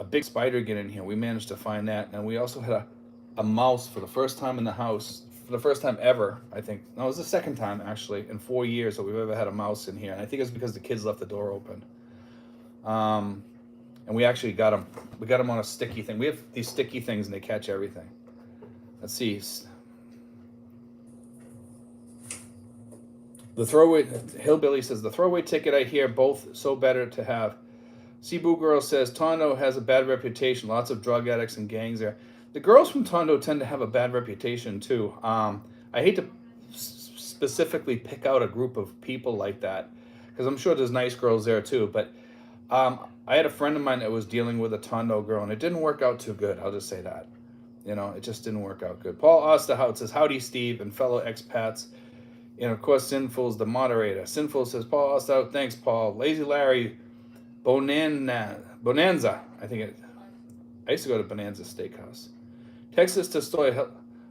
big spider get in here. We managed to find that, and we also had a mouse for the first time in the house, for the first time ever, I think. No, it was the second time, actually, in 4 years that we've ever had a mouse in here, and I think it's because the kids left the door open. And we actually got them. We got them on a sticky thing. We have these sticky things, and they catch everything. Let's see. The throwaway Hillbilly says the throwaway ticket. I hear both so better to have. Cebu Girl says Tondo has a bad reputation. Lots of drug addicts and gangs there. The girls from Tondo tend to have a bad reputation too. I hate to specifically pick out a group of people like that because I'm sure there's nice girls there too. But I had a friend of mine that was dealing with a Tondo girl, and it didn't work out too good. I'll just say that. It just didn't work out good. Paul Osterhout says, "Howdy, Steve, and fellow expats." And of course, Sinful's the moderator. Sinful says, "Paul Osterhout, thanks, Paul." Lazy Larry, Bonanza. I used to go to Bonanza Steakhouse. Texas Testoy,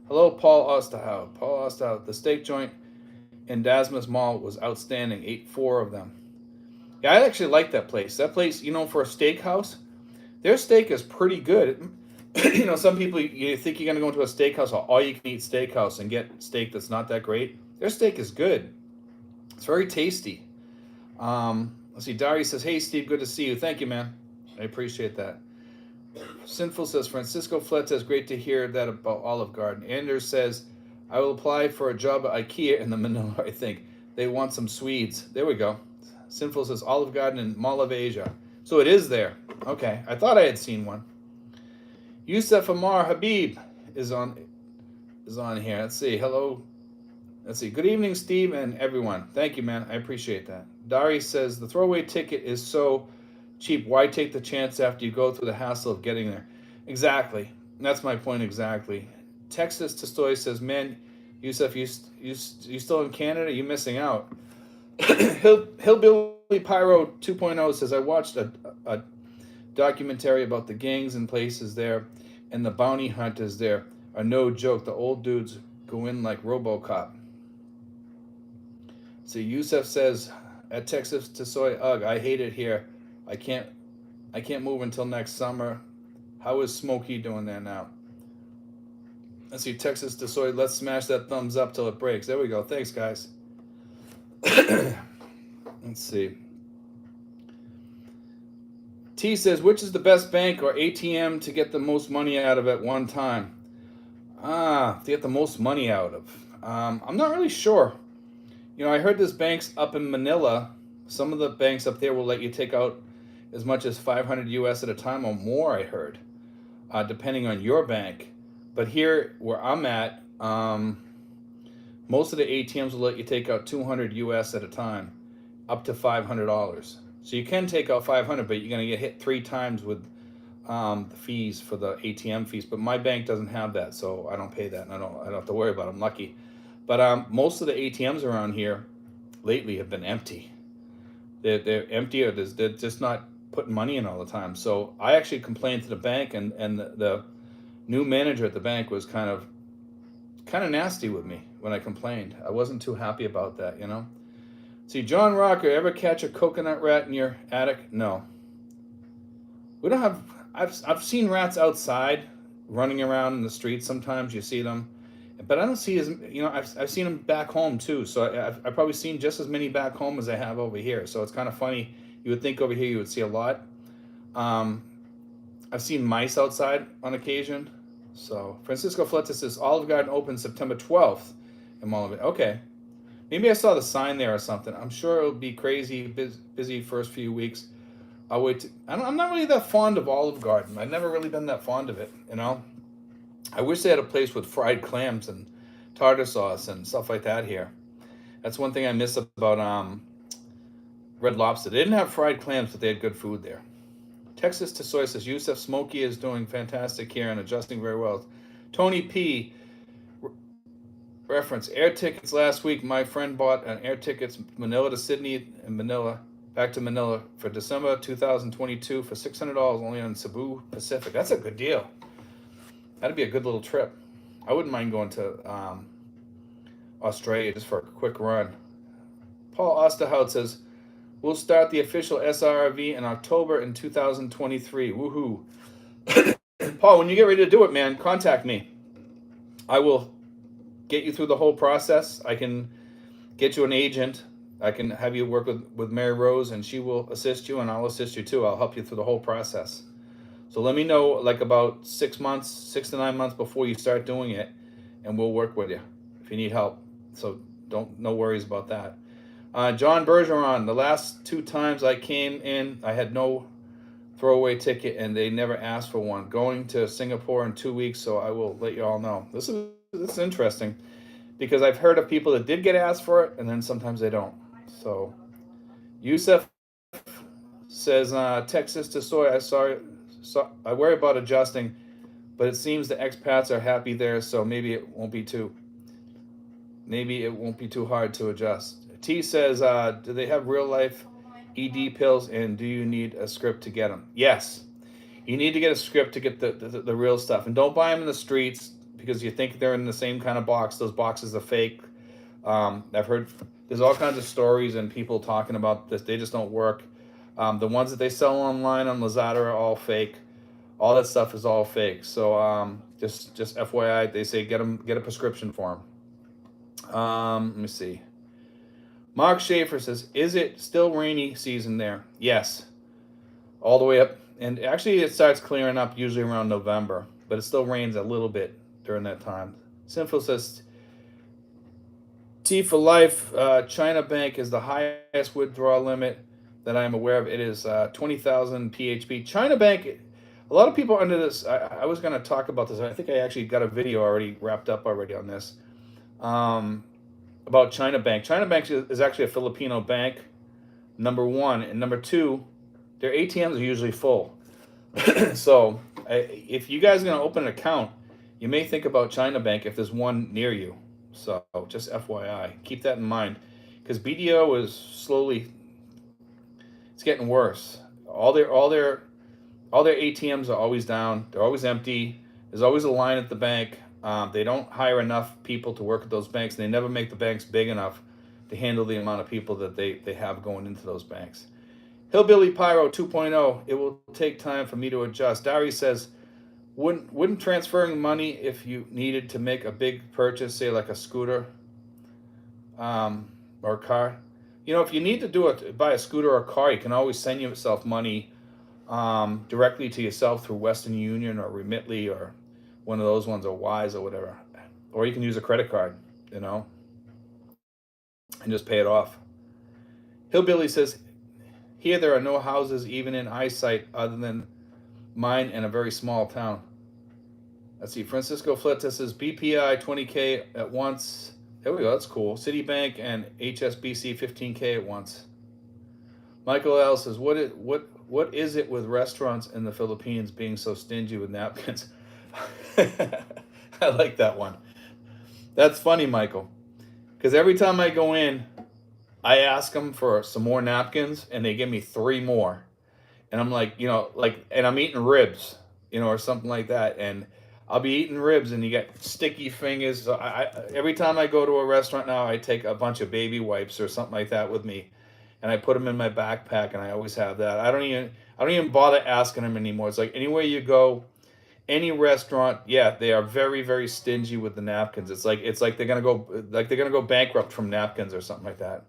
hello, Paul Osterhout. Paul Osterhout, the steak joint in Dasmus Mall was outstanding. Ate four of them. Yeah, I actually like that place. That place, for a steakhouse, their steak is pretty good. Some people, you think you're going to go into a steakhouse, or all you can eat steakhouse, and get steak that's not that great. Their steak is good. It's very tasty. Let's see. Dari says, "Hey, Steve, good to see you." Thank you, man. I appreciate that. Sinful says, "Francisco Flett says, great to hear that about Olive Garden." Anders says, "I will apply for a job at IKEA in the Manila, I think. They want some Swedes." There we go. Sinful says, "Olive Garden in Mall of Asia." So it is there. Okay. I thought I had seen one. Yusuf Amar Habib is on here. Let's see. Hello. Let's see. Good evening, Steve and everyone. Thank you, man. I appreciate that. Dari says, "The throwaway ticket is so cheap. Why take the chance after you go through the hassle of getting there?" Exactly. That's my point exactly. Texas Testoy says, "Man, Yusuf, you still in Canada? You missing out." Hillbilly Pyro 2.0 says, "I watched a documentary about the gangs and places there, and the bounty hunters there are no joke. The old dudes go in like RoboCop." So Yusuf says, at Texas to Soy, "Ugh, I hate it here. I can't move until next summer." How is Smokey doing there now? Let's see, Texas to Soy, "Let's smash that thumbs up till it breaks." There we go. Thanks, guys. Let's see. T says, "Which is the best bank or ATM to get the most money out of at one time?" To get the most money out of. I'm not really sure. I heard there's banks up in Manila. Some of the banks up there will let you take out as much as 500 US at a time or more, I heard, depending on your bank. But here where I'm at, most of the ATMs will let you take out 200 US at a time, up to $500. So you can take out 500, but you're going to get hit 3 times with the fees for the ATM fees. But my bank doesn't have that, so I don't pay that, and I don't have to worry about it. I'm lucky. But most of the ATMs around here lately have been empty. They're empty, or they're just not putting money in all the time. So I actually complained to the bank, and the new manager at the bank was kind of nasty with me when I complained. I wasn't too happy about that, See, John Rocker, ever catch a coconut rat in your attic? No. We don't have. I've seen rats outside running around in the streets. Sometimes you see them, but I don't see as I've seen them back home too. So I've probably seen just as many back home as I have over here. So it's kind of funny. You would think over here you would see a lot. I've seen mice outside on occasion. So Francisco Fletes says Olive Garden opens September 12th in Mall of It. Okay. Maybe I saw the sign there or something. I'm sure it'll be crazy, busy first few weeks. I'll wait. I'm not really that fond of Olive Garden. I've never really been that fond of it, I wish they had a place with fried clams and tartar sauce and stuff like that here. That's one thing I miss about Red Lobster. They didn't have fried clams, but they had good food there. Texas to Soy says, "Yusuf, Smokey is doing fantastic here and adjusting very well." Tony P. Reference, air tickets last week. My friend bought an air tickets Manila to Sydney and back to Manila for December 2022 for $600 only on Cebu Pacific. That's a good deal. That'd be a good little trip. I wouldn't mind going to Australia just for a quick run. Paul Osterhout says, "We'll start the official SRV in October in 2023. Woohoo." Paul, when you get ready to do it, man, contact me. I will get you through the whole process. I can get you an agent. I can have you work with Mary Rose, and she will assist you, and I'll assist you too. I'll help you through the whole process. So let me know like about 6 to 9 months before you start doing it, and we'll work with you if you need help. So no worries about that. John Bergeron, the last 2 times I came in, I had no throwaway ticket, and they never asked for one. Going to Singapore in 2 weeks, so I will let you all know. This is interesting, because I've heard of people that did get asked for it, and then sometimes they don't. So Yusef says, Texas to soy. I worry about adjusting, but it seems the expats are happy there, so maybe it won't be too hard to adjust. T says, do they have real life ED pills, and do you need a script to get them? Yes, you need to get a script to get the real stuff, and don't buy them in the streets because you think they're in the same kind of box. Those boxes are fake. I've heard there's all kinds of stories and people talking about this. They just don't work. The ones that they sell online on Lazada are all fake. All that stuff is all fake. So just FYI, they say get a prescription for them. Let me see. Mark Schaefer says, "Is it still rainy season there?" Yes, all the way up, and actually it starts clearing up usually around November, but it still rains a little bit during that time. Sinful says, T for life. China Bank is the highest withdrawal limit that I am aware of. It is 20,000 PHP. China Bank. A lot of people under this. I was going to talk about this. I think I actually got a video already wrapped up already on this. About China Bank. China Bank is actually a Filipino bank. Number one, and number two, their ATMs are usually full. So if you guys are going to open an account, you may think about China Bank if there's one near you. So just FYI, keep that in mind, because BDO is slowly, it's getting worse. All their ATMs are always down. They're always empty. There's always a line at the bank. They don't hire enough people to work at those banks. They never make the banks big enough to handle the amount of people that they have going into those banks. Hillbilly Pyro 2.0. It will take time for me to adjust. Dari says, wouldn't transferring money if you needed to make a big purchase, say like a scooter or a car. If you need to buy a scooter or a car, you can always send yourself money directly to yourself through Western Union or Remitly or one of those ones, or Wise or whatever. Or you can use a credit card, and just pay it off. Hillbilly says, here there are no houses even in eyesight other than mine in a very small town. Let's see. Francisco Fleta says BPI 20K at once. There we go. That's cool. Citibank and HSBC 15K at once. Michael L says, what is it with restaurants in the Philippines being so stingy with napkins? I like that one. That's funny, Michael. Because every time I go in, I ask them for some more napkins, and they give me 3 more. And I'm like, and I'm eating ribs, or something like that. And I'll be eating ribs, and you get sticky fingers. So every time I go to a restaurant now, I take a bunch of baby wipes or something like that with me, and I put them in my backpack, and I always have that. I don't even bother asking them anymore. It's like anywhere you go, any restaurant, yeah, they are very, very stingy with the napkins. It's like they're gonna go bankrupt from napkins or something like that.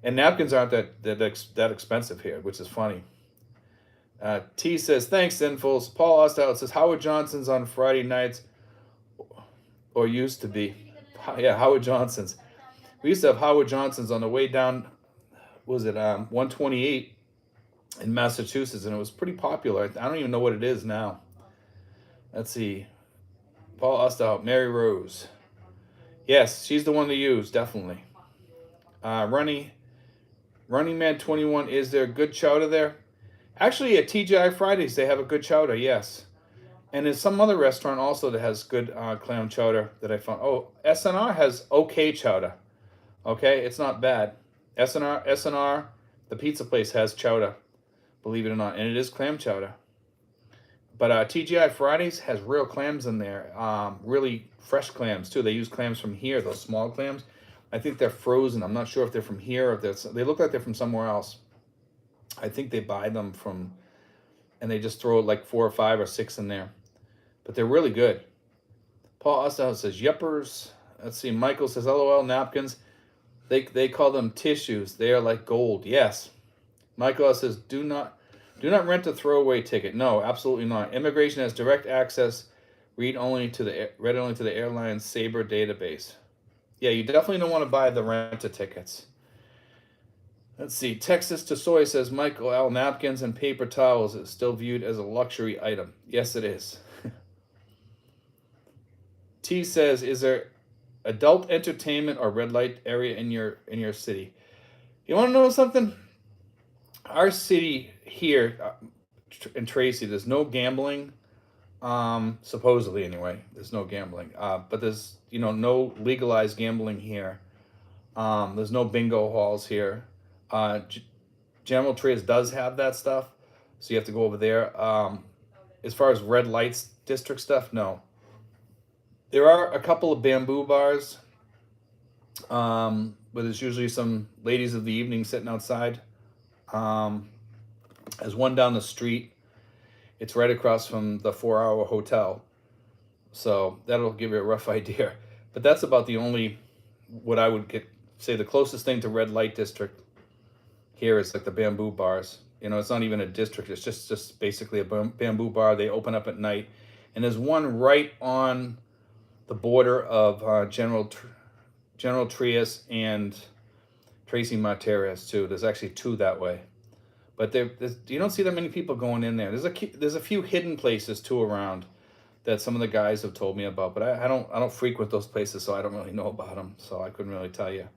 And napkins aren't that expensive here, which is funny. T says, thanks, Sinfuls. Paul Ostow says, Howard Johnson's on Friday nights, or used to be. Yeah, Howard Johnson's. We used to have Howard Johnson's on the way down, what was it, 128 in Massachusetts, and it was pretty popular. I don't even know what it is now. Let's see. Paul Ostow, Mary Rose. Yes, she's the one to use, definitely. Running Man 21, is there good chowder there? Actually, at TGI Fridays, they have a good chowder, yes. And there's some other restaurant also that has good clam chowder that I found. Oh, SNR has okay chowder. Okay, it's not bad. SNR, the pizza place, has chowder, believe it or not, and it is clam chowder. But TGI Fridays has real clams in there, really fresh clams too. They use clams from here, those small clams. I think they're frozen. I'm not sure if they're from here or if they look like they're from somewhere else. I think they buy them from, and they just throw like 4 or 5 or 6 in there. But they're really good. Paul Ostow says, yuppers. Let's see. Michael says, LOL, napkins. They call them tissues. They are like gold. Yes. Michael says, do not rent a throwaway ticket. No, absolutely not. Immigration has direct access. Read only to the airline's Sabre database. Yeah, you definitely don't want to buy the rent-a tickets. Let's see. Texas to Soy says, Michael L. Napkins and paper towels is still viewed as a luxury item. Yes, it is. T says, is there adult entertainment or red light area in your city? You want to know something? our city here in Tracy, there's no gambling. Supposedly anyway, there's no gambling. But there's no legalized gambling here. There's no bingo halls here. General Trades does have that stuff, so you have to go over there. As far as red lights district stuff, no. There are a couple of bamboo bars, but there's usually some ladies of the evening sitting outside. Um, there's one down the street. It's right across from the 4 Hour Hotel, so that'll give you a rough idea. But that's about the only what I would say the closest thing to red light district here is like the bamboo bars. It's not even a district. It's just basically a bamboo bar. They open up at night, and there's one right on the border of General Trias and Tracy Martinez too. There's actually two that way, but you don't see that many people going in there. There's a few hidden places too around that some of the guys have told me about, but I don't frequent those places, so I don't really know about them. So I couldn't really tell you.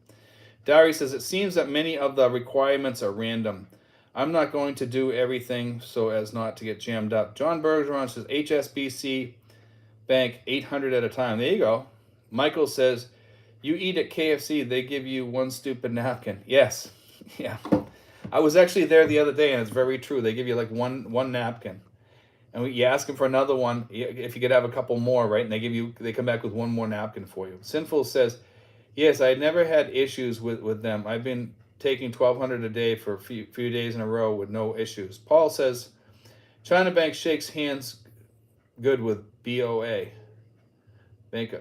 Dari says it seems that many of the requirements are random. I'm not going to do everything so as not to get jammed up. John Bergeron says HSBC Bank 800 at a time. There you go. Michael says you eat at KFC, they give you one stupid napkin. Yes. Yeah. I was actually there the other day, and it's very true. They give you like one napkin, and you ask them for another one if you could have a couple more, right? And they come back with one more napkin for you. Sinful says, yes, I never had issues with them. I've been taking 1,200 a day for a few days in a row with no issues. Paul says, China Bank shakes hands good with BOA. Bank,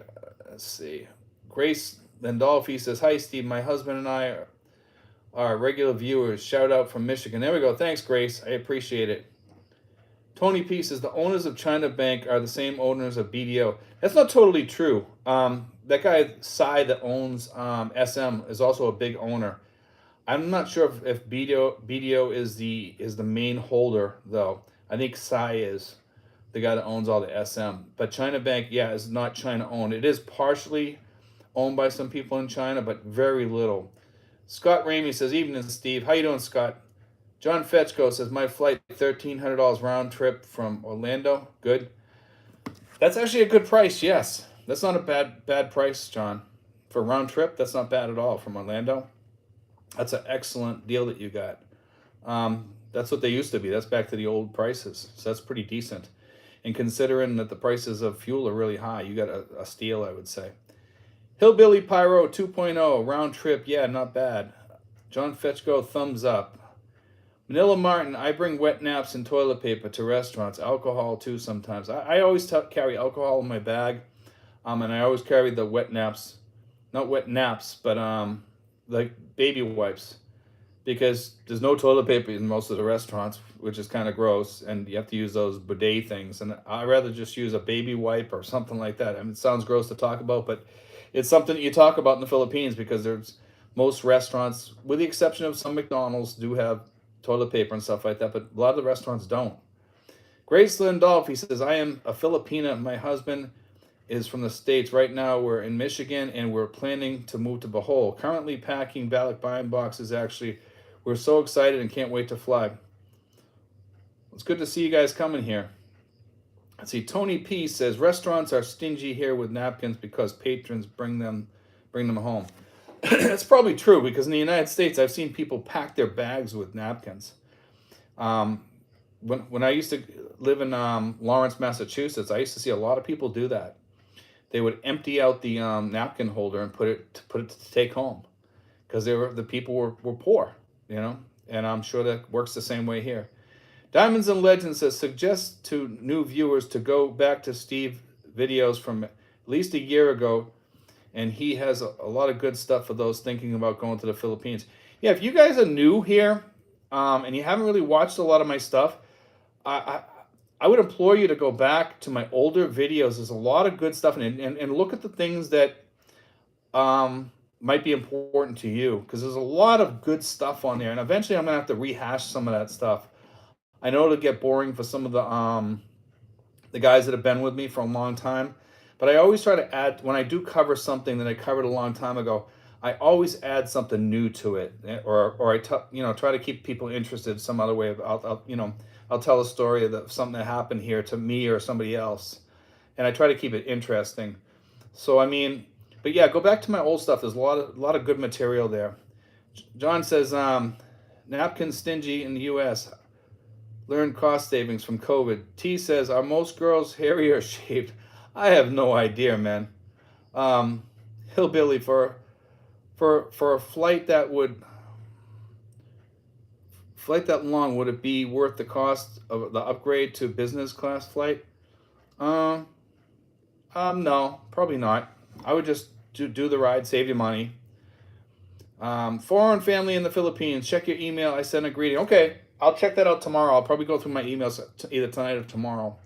let's see. Grace Landolfi says, hi, Steve. My husband and I are regular viewers. Shout out from Michigan. There we go. Thanks, Grace. I appreciate it. Tony P says, the owners of China Bank are the same owners of BDO. That's not totally true. That guy, Sai, that owns SM, is also a big owner. I'm not sure if BDO is the main holder, though. I think Sai is the guy that owns all the SM. But China Bank, yeah, is not China owned. It is partially owned by some people in China, but very little. Scott Ramey says, evening, Steve. How you doing, Scott? John Fetchko says, my flight, $1,300 round trip from Orlando. Good. That's actually a good price, yes. That's not a bad price, John. For a round trip, that's not bad at all from Orlando. That's an excellent deal that you got. That's what they used to be. That's back to the old prices. So that's pretty decent. And considering that the prices of fuel are really high, you got a steal, I would say. Hillbilly Pyro 2.0, round trip, yeah, not bad. John Fetchko, thumbs up. Manila Martin, I bring wet naps and toilet paper to restaurants. Alcohol too sometimes. I always carry alcohol in my bag, and I always carry the wet naps, not wet naps, but like baby wipes, because there's no toilet paper in most of the restaurants, which is kind of gross, and you have to use those bidet things. And I'd rather just use a baby wipe or something like that. I mean, it sounds gross to talk about, but it's something that you talk about in the Philippines because most restaurants, with the exception of some McDonald's, do have toilet paper and stuff like that, but a lot of the restaurants don't. Grace Lindolf, he says, I am a Filipina. My husband is from the States. Right now we're in Michigan and we're planning to move to Bohol. Currently packing ballot buying boxes, actually. We're so excited and can't wait to fly. It's good to see you guys coming here. Let's see, Tony P says, restaurants are stingy here with napkins because patrons bring them home. That's probably true because in the United States, I've seen people pack their bags with napkins. When I used to live in Lawrence, Massachusetts, I used to see a lot of people do that. They would empty out the napkin holder and put it to take home because the people were poor, and I'm sure that works the same way here. Diamonds and Legends says, suggest to new viewers to go back to Steve videos from at least a year ago, and he has a lot of good stuff for those thinking about going to the Philippines. Yeah, if you guys are new here and you haven't really watched a lot of my stuff, I would implore you to go back to my older videos. There's a lot of good stuff, and look at the things that might be important to you, because there's a lot of good stuff on there, and eventually I'm going to have to rehash some of that stuff. I know it'll get boring for some of the guys that have been with me for a long time, but I always try to add, when I do cover something that I covered a long time ago, I always add something new to it, or try to keep people interested some other way. I'll tell a story of something that happened here to me or somebody else, and I try to keep it interesting. So I mean, but yeah, go back to my old stuff. There's a lot of good material there. John says, napkins stingy in the U.S. Learn cost savings from COVID. T says, are most girls hairy or shaved? I have no idea, man. Um, Hillbilly, for a flight that long, would it be worth the cost of the upgrade to business class flight? Um, no, probably not. I would just do the ride, save you money. Foreign family in the Philippines. Check your email. I sent a greeting. Okay, I'll check that out tomorrow. I'll probably go through my emails either tonight or tomorrow.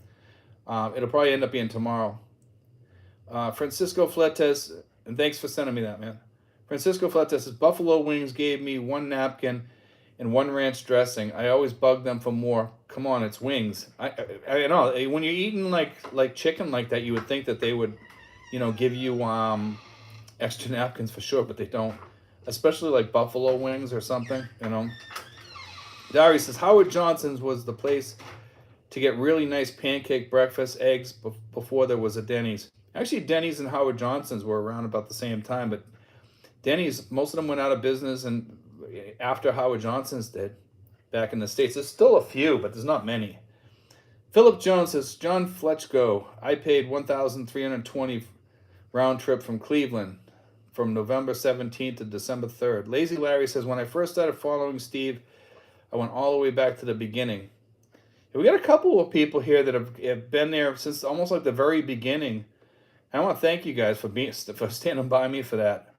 It'll probably end up being tomorrow. Francisco Fletes, and thanks for sending me that, man. Francisco Fletes says, Buffalo Wings gave me one napkin and one ranch dressing. I always bug them for more. Come on, it's wings. I know when you're eating like chicken like that, you would think that they would, give you extra napkins for sure, but they don't. Especially like buffalo wings or something. Darius says Howard Johnson's was the place to get really nice pancake breakfast, eggs before there was a Denny's. Actually, Denny's and Howard Johnson's were around about the same time, but Denny's, most of them went out of business and after Howard Johnson's did back in the States. There's still a few, but there's not many. Philip Jones says, John Fletchko, I paid $1,320 round trip from Cleveland from November 17th to December 3rd. Lazy Larry says, when I first started following Steve, I went all the way back to the beginning. We got a couple of people here that have been there since almost like the very beginning. I want to thank you guys for standing by me for that.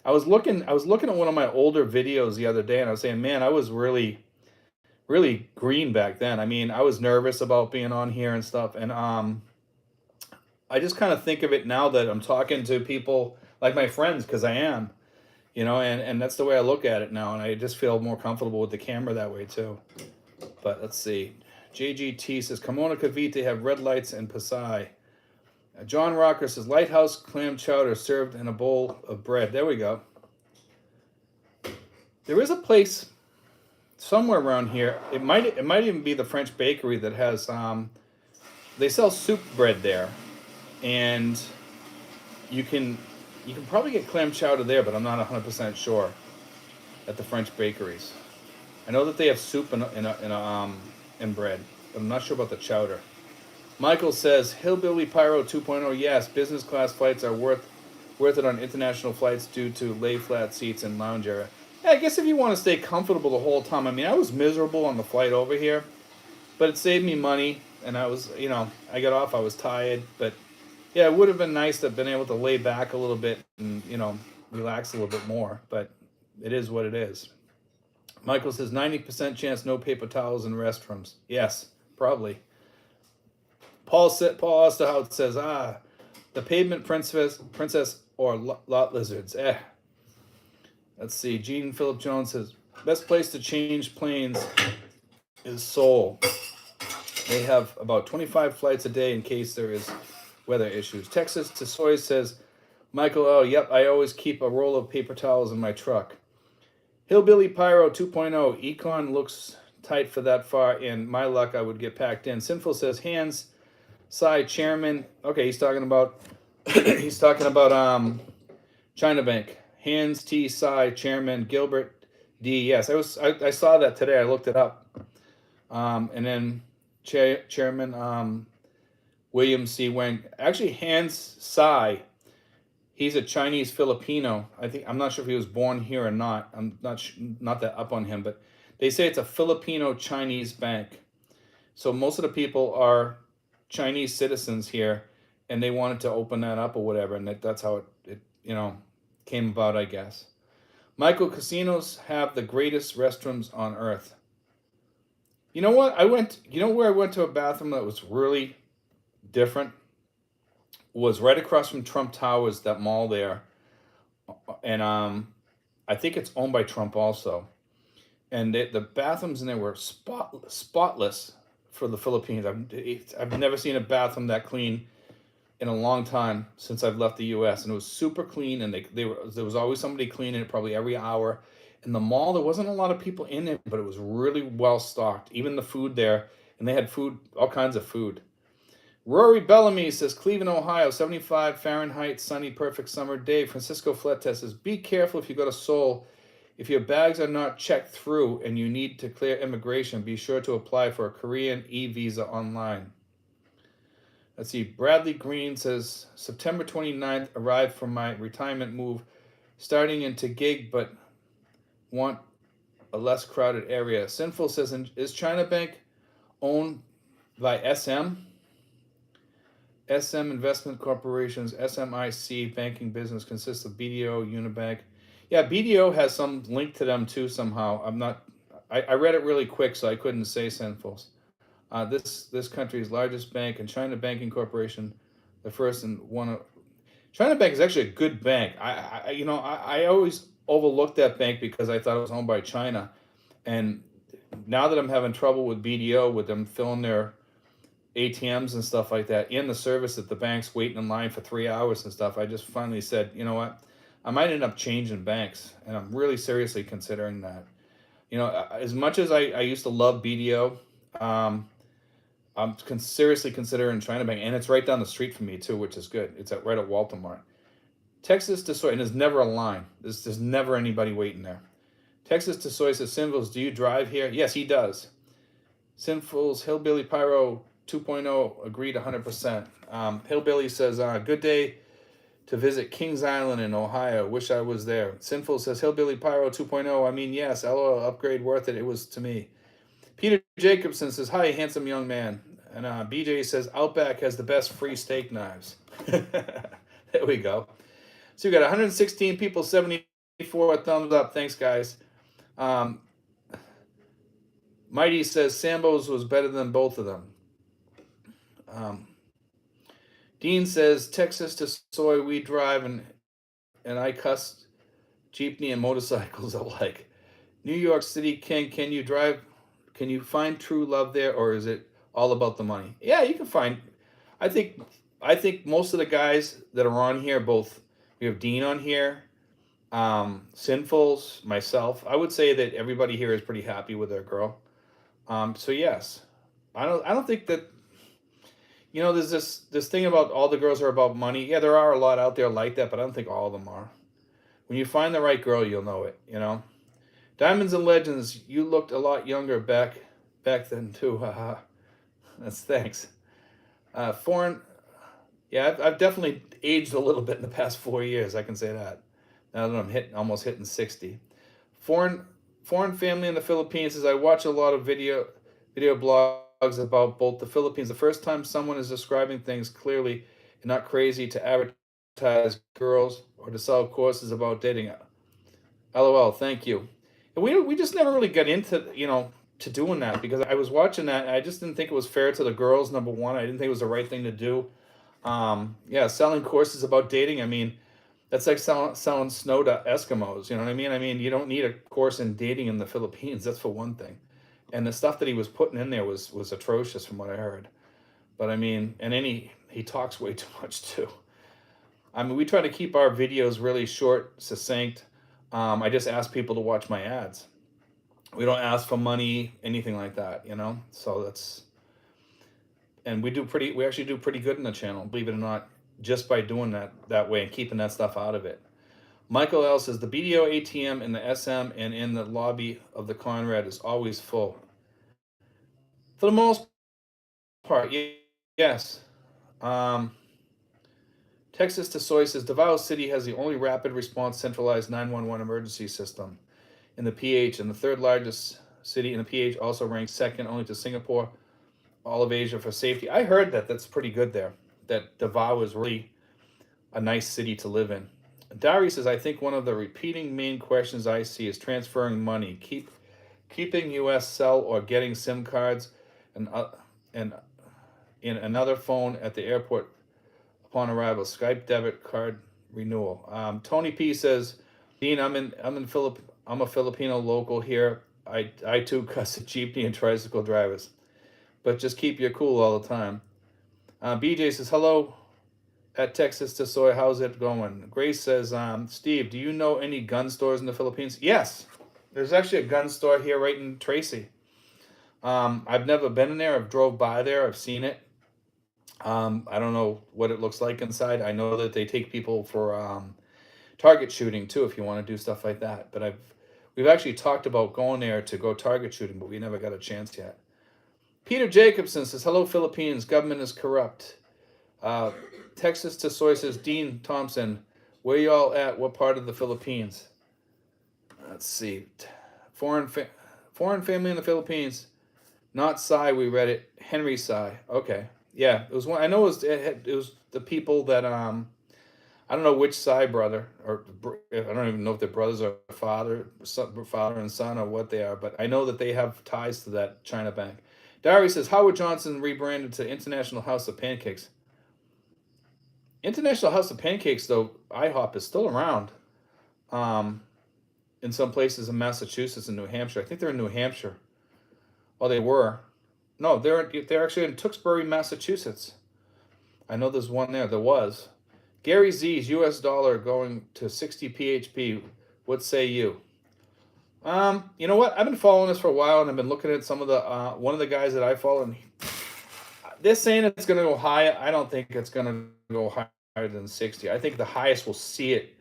I was looking at one of my older videos the other day, and I was saying, man, I was really, really green back then. I mean, I was nervous about being on here and stuff, and I just kind of think of it now that I'm talking to people like my friends, because I am, and that's the way I look at it now, and I just feel more comfortable with the camera that way too. But let's see. JGT says, Kimona Cavite have red lights and Pasai. John Rocker says, Lighthouse clam chowder served in a bowl of bread. There we go. There is a place somewhere around here. It might even be the French bakery that has, they sell soup bread there. And you can probably get clam chowder there, but I'm not 100% sure at the French bakeries. I know that they have soup in bread, but I'm not sure about the chowder. Michael says, Hillbilly Pyro 2.0, yes, business class flights are worth it on international flights due to lay flat seats and lounge area. Yeah, I guess if you want to stay comfortable the whole time. I mean, I was miserable on the flight over here, but it saved me money, and I was, I got off, I was tired, but yeah, it would have been nice to have been able to lay back a little bit and, relax a little bit more, but it is what it is. Michael says 90% chance no paper towels in restrooms. Yes, probably. Paul Osterhout says, the pavement princess or lot lizards. Let's see. Gene Philip Jones says, best place to change planes is Seoul. They have about 25 flights a day in case there is weather issues. Texas to Soy says, Michael, oh, yep, I always keep a roll of paper towels in my truck. Hillbilly Pyro 2.0, Econ looks tight for that far, and my luck, I would get packed in. Sinful says, hands, side chairman. Okay, he's talking about China Bank. Hands, T, side chairman, Gilbert D. Yes, I saw that today. I looked it up. And then chairman William C. Wang. Actually, Hans Sai. He's a Chinese Filipino. I'm not sure if he was born here or not. I'm not that up on him, but they say it's a Filipino Chinese bank. So most of the people are Chinese citizens here, and they wanted to open that up or whatever, and that's how it came about, I guess. Michael, casinos have the greatest restrooms on earth. You know what? Where I went to a bathroom that was really different? Was right across from Trump Towers, that mall there. And I think it's owned by Trump also. And the bathrooms in there were spotless for the Philippines. I've never seen a bathroom that clean in a long time since I've left the U.S. and it was super clean, and there was always somebody cleaning it probably every hour. In the mall, there wasn't a lot of people in it, but it was really well stocked. Even the food there, and they had food, all kinds of food. Rory Bellamy says Cleveland, Ohio, 75 Fahrenheit, sunny, perfect summer day. Francisco Fletes says be careful if you go to Seoul. If your bags are not checked through and you need to clear immigration, be sure to apply for a Korean e-visa online. Let's see. Bradley Green says September 29th arrived from my retirement move, starting into gig but want a less crowded area. Sinful says is China Bank owned by SM? SM Investment Corporation's SMIC banking business consists of BDO, Unibank. Yeah, BDO has some link to them too somehow. I'm not. I read it really quick, so I couldn't say Sinful. This country's largest bank and China Banking Corporation, the first and one of China Bank is actually a good bank. I always overlooked that bank because I thought it was owned by China, and now that I'm having trouble with BDO with them filling their ATMs and stuff like that, and the service at the banks waiting in line for 3 hours and stuff, I just finally said, you know what, I might end up changing banks, and I'm really seriously considering that. As much as I used to love BDO, um, I'm seriously considering China Bank, and it's right down the street from me too, which is good. It's right at Walmart. Texas to Soy, and there's never a line. There's never anybody waiting there. Texas to Soy says, Sinfuls, do you drive here? Yes, he does. Sinfuls, Hillbilly Pyro 2.0, agreed 100%. Hillbilly says, good day to visit Kings Island in Ohio. Wish I was there. Sinful says, Hillbilly Pyro 2.0, I mean, yes, LOL, upgrade worth it. It was to me. Peter Jacobson says, hi, handsome young man. And BJ says, Outback has the best free steak knives. There we go. So you got 116 people, 74 thumbs up. Thanks, guys. Um, Mighty says Sambo's was better than both of them. Um, Dean says Texas to Soy we drive, and I cuss jeepney and motorcycles alike. New York City King, can you drive? Can you find true love there, or is it all about the money? Yeah, you can find. I think I think most of the guys that are on here, both we have Dean on here, Sinfuls, myself. I would say that everybody here is pretty happy with their girl. So yes, I don't think that there's this thing about all the girls are about money. Yeah, there are a lot out there like that, but I don't think all of them are. When you find the right girl, you'll know it. Diamonds and Legends. You looked a lot younger back then too. Haha. That's thanks. Foreign. Yeah, I've definitely aged a little bit in the past 4 years. I can say that. Now that I'm almost hitting 60. Foreign foreign family in the Philippines says I watch a lot of video blogs about both the Philippines. The first time someone is describing things clearly and not crazy to advertise girls or to sell courses about dating. LOL, thank you. And we just never really got into to doing that because I was watching that and I just didn't think it was fair to the girls. Number one, I didn't think it was the right thing to do. Yeah, selling courses about dating. I mean, that's like selling snow to Eskimos. You know what I mean? I mean, you don't need a course in dating in the Philippines. That's for one thing. And the stuff that he was putting in there was atrocious from what I heard. But I mean, and then he talks way too much too. I mean, we try to keep our videos really short, succinct. I just ask people to watch my ads. We don't ask for money, anything like that. So that's and we actually do pretty good in the channel, believe it or not, just by doing that way and keeping that stuff out of it. Michael L says the BDO ATM in the SM and in the lobby of the Conrad is always full. For the most part, yes. Um, Texas to Soy says Davao City has the only rapid response centralized 911 emergency system in the PH, and the third largest city in the PH, also ranks second only to Singapore, all of Asia for safety. I heard that that's pretty good there. That Davao is really a nice city to live in. Dari says, I think one of the repeating main questions I see is transferring money, keeping U.S. cell or getting SIM cards, and in another phone at the airport upon arrival. Skype debit card renewal. Tony P says, Dean, I'm a Filipino local here. I too cuss at jeepney and tricycle drivers, but just keep your cool all the time. BJ says, hello. at Texas to Soy. How's it going? Grace says, Steve, do you know any gun stores in the Philippines? Yes. There's actually a gun store here right in Tracy. I've never been in there. I've drove by there. I've seen it. I don't know what it looks like inside. I know that they take people for target shooting too, if you want to do stuff like that. But we've actually talked about going there to go target shooting, but we never got a chance yet. Peter Jacobson says, "Hello, Philippines. Government is corrupt." Uh, Texas to Soy says, "Dean Thompson, where y'all at? What part of the Philippines?" Let's see. Foreign foreign family in the Philippines. Not Psy. We read it. Henry Psy. Okay. Yeah, it was one. I know it was the people that I don't know which Psy brother or I don't even know if they're brothers or father and son or what they are, but I know that they have ties to that China bank. Diary says Howard Johnson rebranded to International House of Pancakes. International House of Pancakes, though, IHOP is still around. Um, in some places in Massachusetts and New Hampshire. I think they're in New Hampshire. Oh, they were. No, they're actually in Tewksbury, Massachusetts. I know there's one there. There was. Gary Z's U.S. dollar going to 60 PHP. What say you? You know what? I've been following this for a while, and I've been looking at some of the one of the guys that I follow, and they're saying it's going to go high. I don't think it's going to go higher than 60. I think the highest we'll see it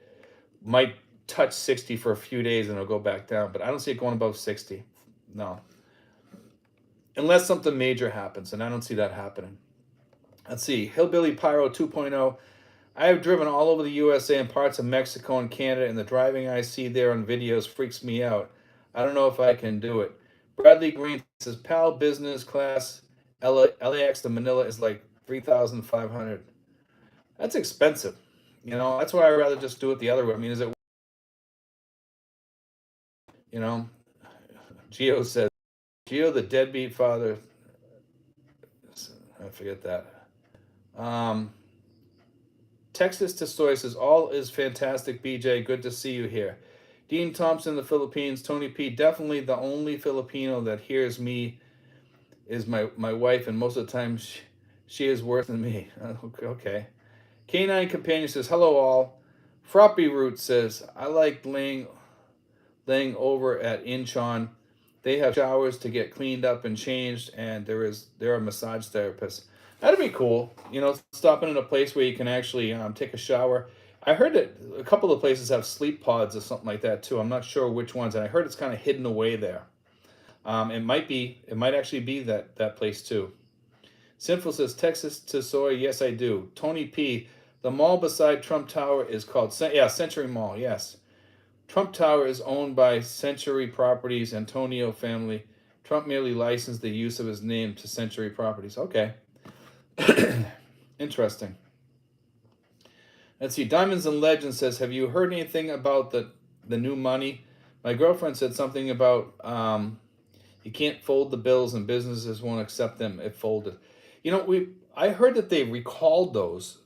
might touch 60 for a few days, and it'll go back down. But I don't see it going above 60. No, unless something major happens, and I don't see that happening. Let's see. Hillbilly Pyro 2.0. I have driven all over the USA and parts of Mexico and Canada, and the driving I see there on videos freaks me out. I don't know if I can do it. Bradley Green says, PAL business class LAX to Manila is like 3,500. That's expensive. That's why I'd rather just do it the other way. I mean, is it, you know, Geo says, Geo the deadbeat father. I forget that. Texas to Soy says, all is fantastic, BJ. Good to see you here. Dean Thompson, the Philippines. Tony P, definitely the only Filipino that hears me is my wife, and most of the time she is worse than me. Okay. Canine Companion says, hello all. Froppy Root says, I like laying over at Incheon. They have showers to get cleaned up and changed, and there are massage therapists. That'd be cool. Stopping in a place where you can actually take a shower. I heard that a couple of places have sleep pods or something like that too. I'm not sure which ones, and I heard it's kind of hidden away there. It might actually be that place too. Sinful says Texas to Soy. Yes, I do. Tony P, the mall beside Trump Tower is called Century Mall. Yes. Trump Tower is owned by Century Properties, Antonio family. Trump merely licensed the use of his name to Century Properties. Okay. Interesting. Let's see. Diamonds and Legends says, have you heard anything about the new money? My girlfriend said something about you can't fold the bills and businesses won't accept them if folded. I heard that they recalled those,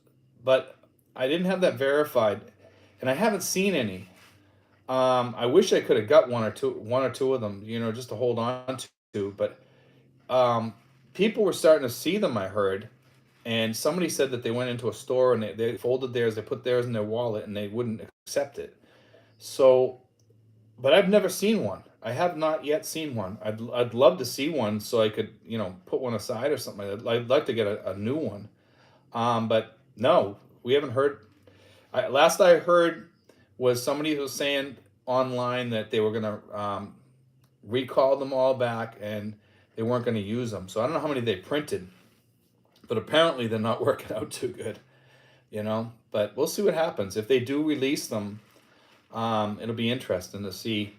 but I didn't have that verified, and I haven't seen any. I wish I could have got one or two of them, just to hold on to. But people were starting to see them. I heard, and somebody said that they went into a store and they folded theirs, they put theirs in their wallet, and they wouldn't accept it. So, but I've never seen one. I have not yet seen one. I'd love to see one so I could put one aside or something. I'd like to get a new one. But no, we haven't heard. Last I heard was somebody who was saying online that they were going to recall them all back and they weren't going to use them. So I don't know how many they printed, but apparently they're not working out too good, But we'll see what happens. If they do release them, it'll be interesting to see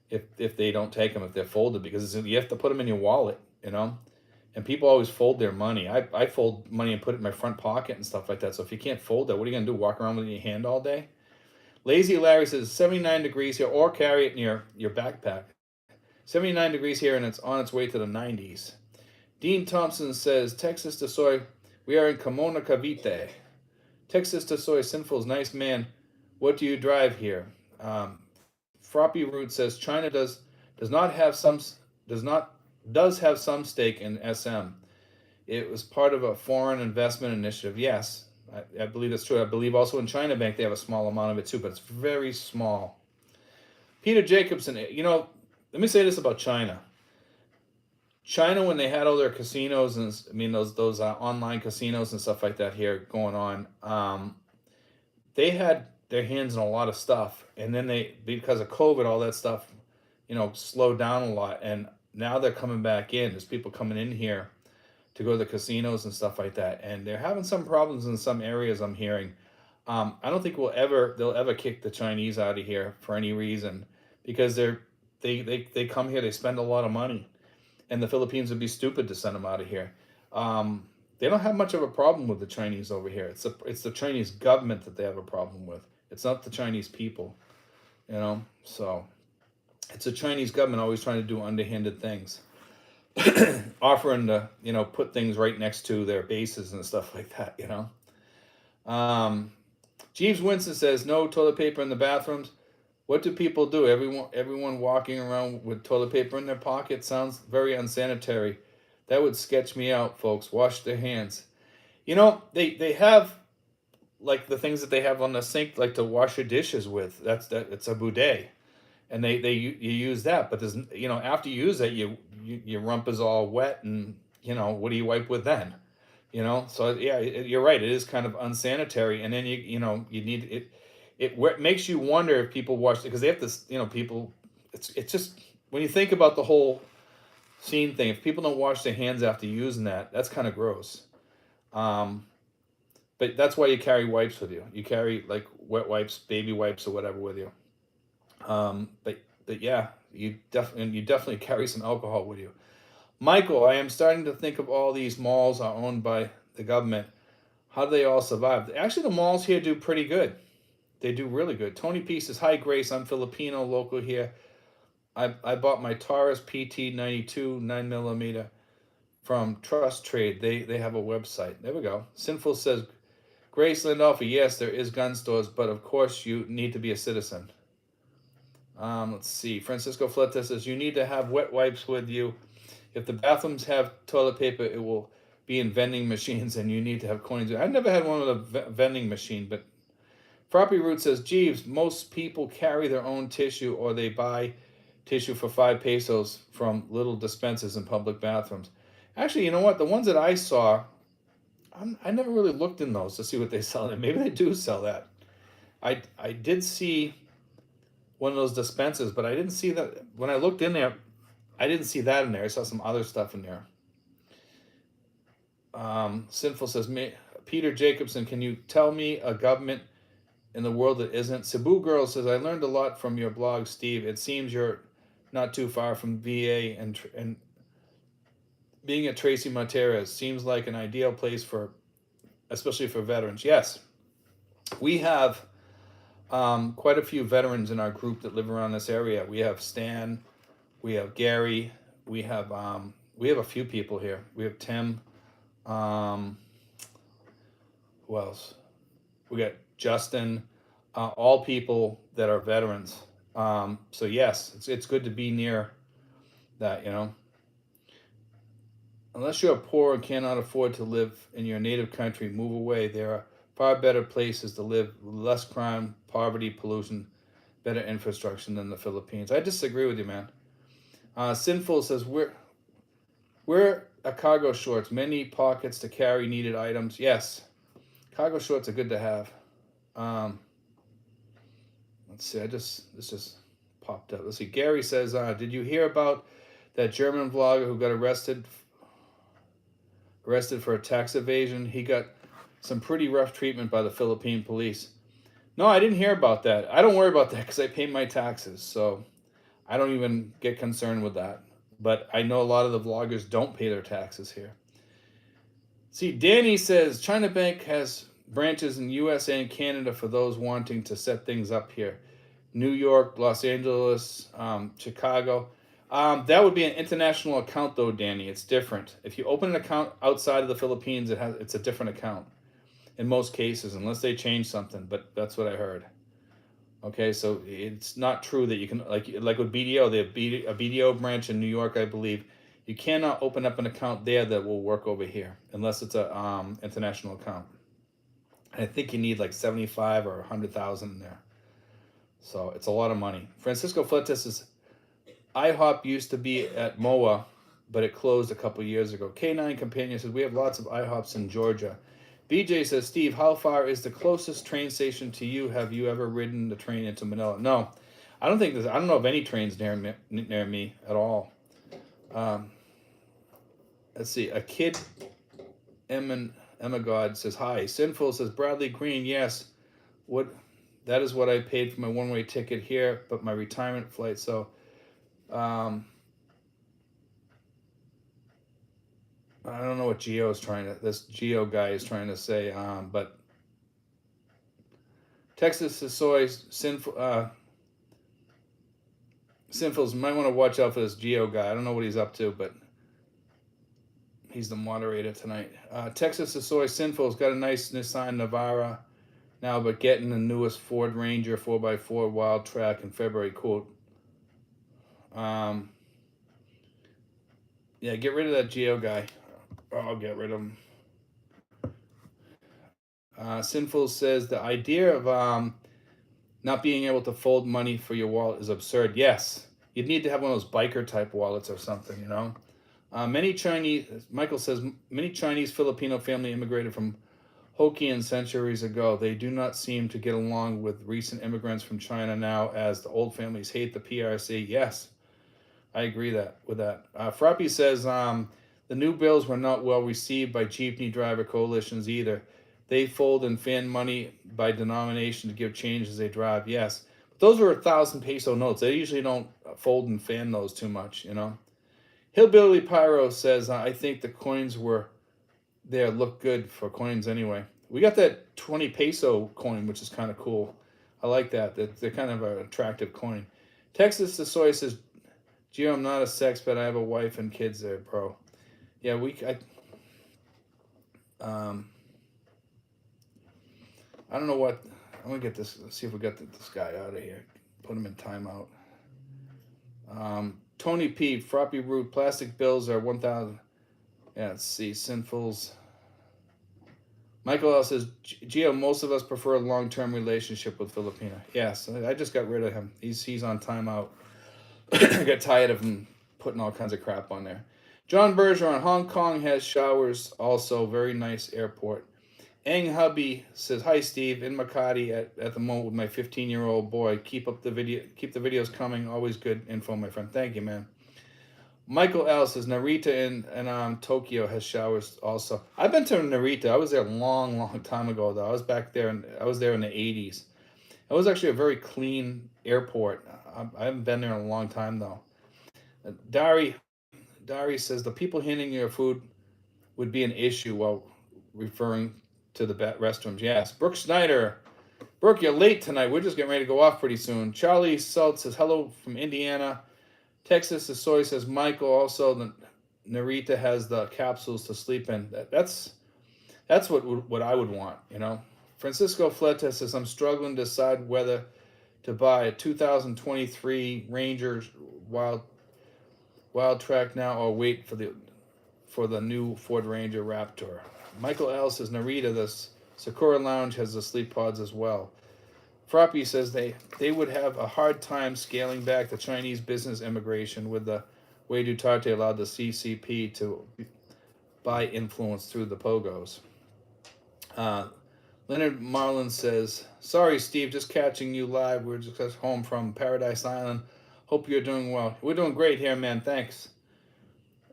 if they don't take them, if they're folded, because you have to put them in your wallet, And people always fold their money. I fold money and put it in my front pocket and stuff like that. So if you can't fold that, what are you going to do? Walk around with it in your hand all day? Lazy Larry says 79 degrees here, or carry it in your backpack. 79 degrees here, and it's on its way to the 90s. Dean Thompson says, Texas to Soy, we are in Kimona Cavite. Texas to Soy, Sinful's nice man. What do you drive here? Froppy Root says China does have some stake in SM. It was part of a foreign investment initiative. Yes, I believe that's true. I believe also in China Bank they have a small amount of it too, but it's very small. Peter Jacobson, let me say this about China. China, when they had all their casinos and those online casinos and stuff like that here going on, they had their hands in a lot of stuff, and then they, because of COVID, all that stuff, slowed down a lot, and now they're coming back in. There's people coming in here to go to the casinos and stuff like that, and they're having some problems in some areas. I'm hearing. I don't think they'll ever kick the Chinese out of here for any reason, because they come here, they spend a lot of money, and the Philippines would be stupid to send them out of here. They don't have much of a problem with the Chinese over here. It's the Chinese government that they have a problem with. It's not the Chinese people, So it's the Chinese government always trying to do underhanded things, offering to put things right next to their bases and stuff like that. Jeeves Winston says no toilet paper in the bathrooms. What do people do? Everyone walking around with toilet paper in their pocket sounds very unsanitary. That would sketch me out, folks. Wash their hands. They have like the things that they have on the sink, like to wash your dishes with. It's a bidet, and you use that. But there's after you use that, your rump is all wet, and what do you wipe with then? So yeah, you're right. It is kind of unsanitary, and then you need it. It makes you wonder if people wash it, because they have to. People. It's just when you think about the whole scene thing. If people don't wash their hands after using that's kind of gross. But that's why you carry wipes with you. You carry like wet wipes, baby wipes, or whatever with you. But yeah, you definitely carry some alcohol with you. Michael, I am starting to think of all these malls are owned by the government. How do they all survive? Actually, the malls here do pretty good. They do really good. Tony P says, hi, Grace. I'm Filipino, local here. I bought my Taurus PT 92 9mm from Trust Trade. They have a website. There we go. Sinful says, Grace Lindolfi, yes, there is gun stores, but of course you need to be a citizen. Let's see. Francisco Fleta says, you need to have wet wipes with you. If the bathrooms have toilet paper, it will be in vending machines, and you need to have coins. I've never had one with a vending machine, but Froppy Root says, Jeeves, most people carry their own tissue, or they buy tissue for 5 pesos from little dispensers in public bathrooms. Actually, you know what? The ones that I saw, I never really looked in those to see what they sell. And maybe they do sell that. I did see one of those dispensers, but I didn't see that. When I looked in there, I didn't see that in there. I saw some other stuff in there. Sinful says, Peter Jacobson, can you tell me a government in the world that isn't? Cebu Girl says, I learned a lot from your blog, Steve. It seems you're not too far from VA, and being at Tracy Monteras seems like an ideal place especially for veterans. Yes, we have quite a few veterans in our group that live around this area. We have Stan, we have Gary, we have a few people here. We have Tim. Who else? We got Justin. All people that are veterans. So yes, it's good to be near that. Unless you are poor and cannot afford to live in your native country, move away. There are far better places to live, less crime, poverty, pollution, better infrastructure than the Philippines. I disagree with you, man. Sinful says, wear a cargo shorts, many pockets to carry needed items. Yes, cargo shorts are good to have. Let's see, this just popped up. Let's see, Gary says, did you hear about that German vlogger who got arrested for a tax evasion? He got some pretty rough treatment by the Philippine police. No, I didn't hear about that. I don't worry about that because I pay my taxes, so I don't even get concerned with that. But I know a lot of the vloggers don't pay their taxes here. See, Danny says, China Bank has branches in USA and Canada for those wanting to set things up here. New York, Los Angeles, Chicago. That would be an international account, though, Danny. It's different. If you open an account outside of the Philippines, it's a different account in most cases, unless they change something. But that's what I heard. Okay, so it's not true that you can, like with BDO, they have a BDO branch in New York, I believe. You cannot open up an account there that will work over here unless it's a international account. And I think you need like 75 or 100,000 in there. So it's a lot of money. Francisco Fletes says IHOP used to be at MOA, but it closed a couple years ago. K9 Companion says we have lots of IHOPs in Georgia. BJ says, Steve, how far is the closest train station to you? Have you ever ridden the train into Manila? No, I don't think there's. I don't know of any trains near me at all. Um, let's see. A kid Emma God says hi. Sinful says Bradley Green. Yes, what that is what I paid for my one-way ticket here, but my retirement flight. So um, I don't know what this Geo guy is trying to say. But Texas is soy sinful. Sinfuls might want to watch out for this Geo guy. I don't know what he's up to, but he's the moderator tonight. Texas is soy Sinful's got a nice Nissan Navara now, but getting the newest Ford Ranger 4x4 Wild Track in February. Cool. Um, yeah, get rid of that Geo guy. I'll get rid of him. Sinful says the idea of not being able to fold money for your wallet is absurd. Yes, you'd need to have one of those biker type wallets or something, you know. Many Chinese, Michael says, many Chinese Filipino family immigrated from Hokkien centuries ago. They do not seem to get along with recent immigrants from China now, as the old families hate the PRC. Yes, I agree with that. Frappy says the new bills were not well received by jeepney driver coalitions either. They fold and fan money by denomination to give change as they drive. Yes, but those were 1,000 peso notes. They usually don't fold and fan those too much, you know. Hillbilly Pyro says I think the coins were there look good for coins anyway. We got that 20 peso coin, which is kind of cool. I like that. They're kind of an attractive coin. Texas the Soy says, Gio, I'm not a sex, but I have a wife and kids there, bro. Yeah, um, I don't know what. I'm gonna get this. Let's see if we got this guy out of here. Put him in timeout. Tony P. Froppy Root. Plastic bills are 1,000. Yeah, let's see. Sinfuls. Michael L says, Gio, most of us prefer a long-term relationship with Filipina. Yes, I just got rid of him. He's on timeout. I got tired of him putting all kinds of crap on there. John Bergeron, Hong Kong has showers also. Very nice airport. Ang Hubby says, hi Steve, in Makati at the moment with my 15-year-old boy. Keep the videos coming. Always good info, my friend. Thank you, man. Michael L says Narita in Tokyo has showers also. I've been to Narita. I was there a long, long time ago though. I was there in the 80s. It was actually a very clean airport. I haven't been there in a long time though. Dari Dari says the people handing your food would be an issue while referring to the restrooms. Yes. Brooke Snyder. Brooke, you're late tonight. We're just getting ready to go off pretty soon. Charlie Salt says hello from Indiana. Texas the Soy says Michael also the Narita has the capsules to sleep in. That's what I would want, you know. Francisco Fleta says I'm struggling to decide whether to buy a 2023 Ranger Wild Track now or wait for the new Ford Ranger Raptor. Michael L says Narita the Sakura Lounge has the sleep pods as well. Frappy says they would have a hard time scaling back the Chinese business immigration with the way Duterte allowed the CCP to buy influence through the pogos. Leonard Marlin says, sorry, Steve, just catching you live. We're just home from Paradise Island. Hope you're doing well. We're doing great here, man. Thanks.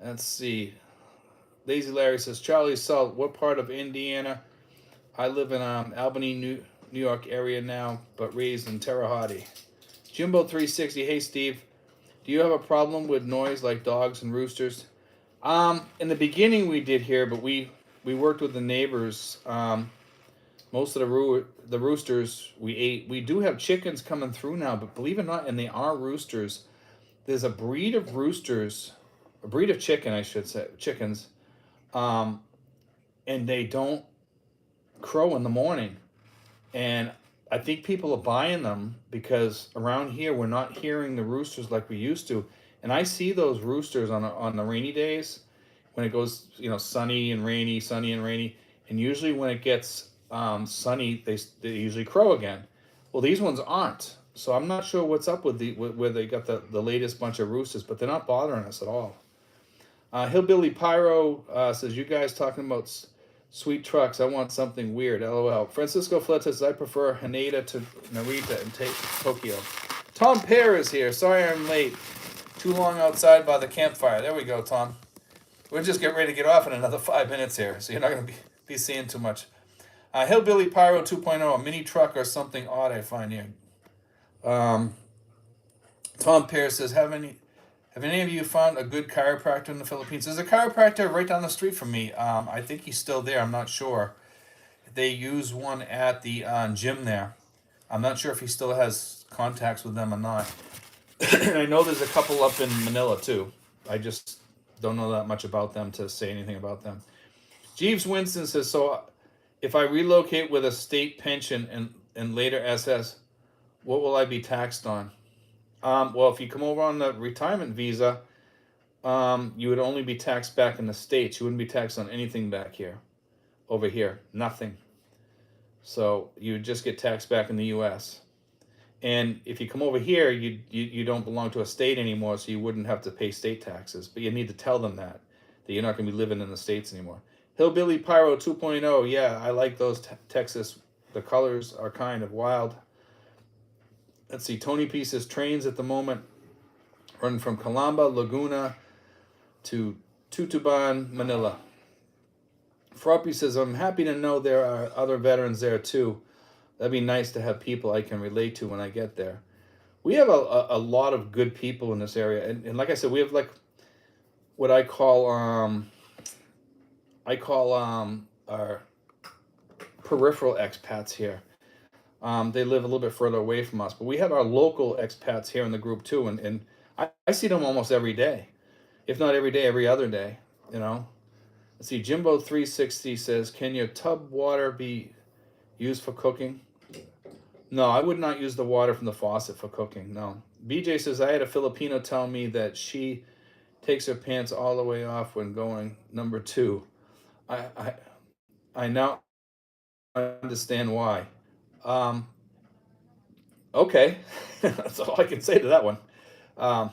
Let's see. Lazy Larry says, Charlie Salt, what part of Indiana? I live in Albany, New York area now, but raised in Terre Haute. Jimbo360, hey, Steve. Do you have a problem with noise like dogs and roosters? In the beginning we did here, but we worked with the neighbors. Most of the roosters we ate. We do have chickens coming through now, but believe it or not, and they are roosters. There's a breed of roosters, a breed of chicken, I should say, chickens, and they don't crow in the morning. And I think people are buying them because around here we're not hearing the roosters like we used to. And I see those roosters on the rainy days when it goes, sunny and rainy, and usually when it gets sunny, they usually crow again. Well, these ones aren't. So I'm not sure what's up with where they got the latest bunch of roosters, but they're not bothering us at all. Hillbilly Pyro says, "You guys talking about sweet trucks? I want something weird." LOL. Francisco Flett says, "I prefer Haneda to Narita and Tokyo." Tom Pear is here. Sorry I'm late. Too long outside by the campfire. There we go, Tom. We're just getting ready to get off in another 5 minutes here, so you're not going to be seeing too much. Hillbilly Pyro 2.0, a mini truck or something odd I find here. Um, Tom Pear says, have any of you found a good chiropractor in the Philippines? There's a chiropractor right down the street from me. I think he's still there. I'm not sure. They use one at the gym there. I'm not sure if he still has contacts with them or not. And I know there's a couple up in Manila too. I just don't know that much about them to say anything about them. Jeeves Winston says, so if I relocate with a state pension and later SS, what will I be taxed on? Well, if you come over on the retirement visa, you would only be taxed back in the States. You wouldn't be taxed on anything back here. Over here, nothing. So you would just get taxed back in the U.S. And if you come over here, you don't belong to a state anymore, so you wouldn't have to pay state taxes. But you need to tell them that you're not going to be living in the States anymore. Hillbilly Pyro 2.0, yeah, I like those Texas. The colors are kind of wild. Let's see, Tony P says trains at the moment running from Calamba, Laguna to Tutuban, Manila. Froppy says, I'm happy to know there are other veterans there too. That'd be nice to have people I can relate to when I get there. We have a lot of good people in this area. And like I said, we have like what I call our peripheral expats here. They live a little bit further away from us, but we have our local expats here in the group too, and I see them almost every day, if not every day, every other day. You know, let's see. Jimbo 360 says, "Can your tub water be used for cooking?" No, I would not use the water from the faucet for cooking. No. BJ says, "I had a Filipino tell me that she takes her pants all the way off when going number two. I now understand why." Um, okay, that's all I can say to that one. Um,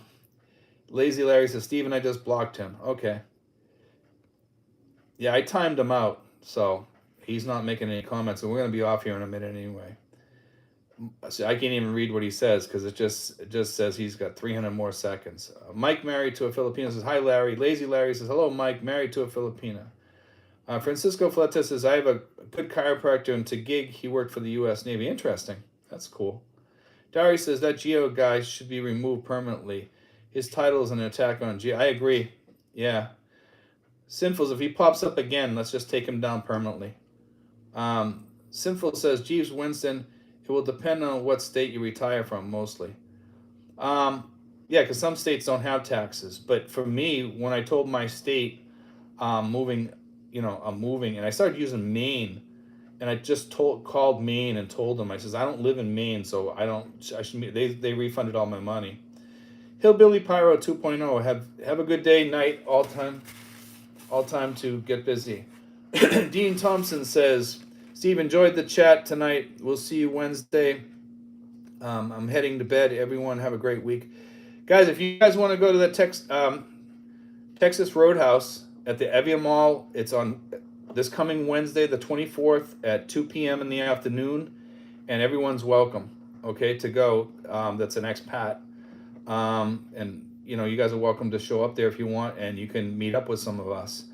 Lazy Larry says, Steven, I just blocked him. Okay. Yeah, I timed him out, so he's not making any comments, and we're going to be off here in a minute anyway. So I can't even read what he says because it just says he's got 300 more seconds. Mike married to a Filipino says, hi, Larry. Lazy Larry says, hello, Mike, married to a Filipina. Francisco Fleta says, I have a good chiropractor in Taguig. He worked for the U.S. Navy. Interesting. That's cool. Dari says, that Geo guy should be removed permanently. His title is an attack on Geo. I agree. Yeah. Sinfuls, if he pops up again, let's just take him down permanently. Sinful says, Jeeves Winston, it will depend on what state you retire from, mostly. Yeah, because some states don't have taxes. But for me, when I told my state I'm moving, and I started using Maine, and I just called Maine and told them, I says, I don't live in Maine, so I should. They refunded all my money. Hillbilly Pyro 2.0, have a good day, night, all time to get busy. Dean Thompson says, Steve, enjoyed the chat tonight. We'll see you Wednesday. I'm heading to bed. Everyone have a great week. Guys, if you guys want to go to the Texas Roadhouse at the Evia Mall, it's on this coming Wednesday, the 24th at 2 p.m. in the afternoon, and everyone's welcome, okay, to go. That's an expat. And, you guys are welcome to show up there if you want, and you can meet up with some of us.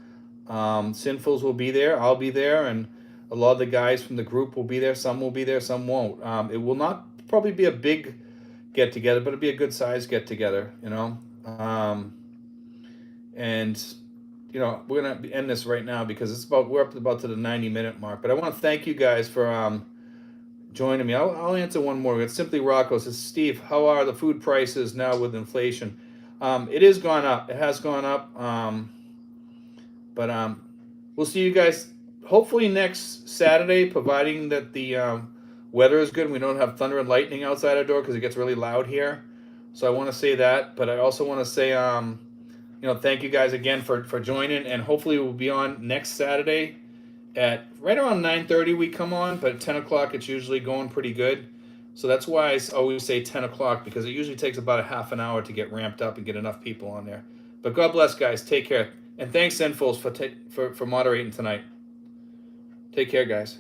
Sinfuls will be there. I'll be there, and a lot of the guys from the group will be there. Some will be there, some won't. It will not probably be a big get together, but it'll be a good size get together, and we're gonna end this right now because we're up about to the 90-minute mark. But I want to thank you guys for joining me. I'll answer one more. It's Simply Rocco says, Steve, how are the food prices now with inflation? It has gone up. It has gone up. But we'll see you guys hopefully next Saturday, providing that the weather is good and we don't have thunder and lightning outside our door because it gets really loud here. So I want to say that, but I also want to say, thank you guys again for joining, and hopefully we'll be on next Saturday at right around 9:30 we come on, but at 10 o'clock it's usually going pretty good. So that's why I always say 10 o'clock, because it usually takes about a half an hour to get ramped up and get enough people on there. But God bless, guys. Take care. And thanks, Infos, for moderating tonight. Take care, guys.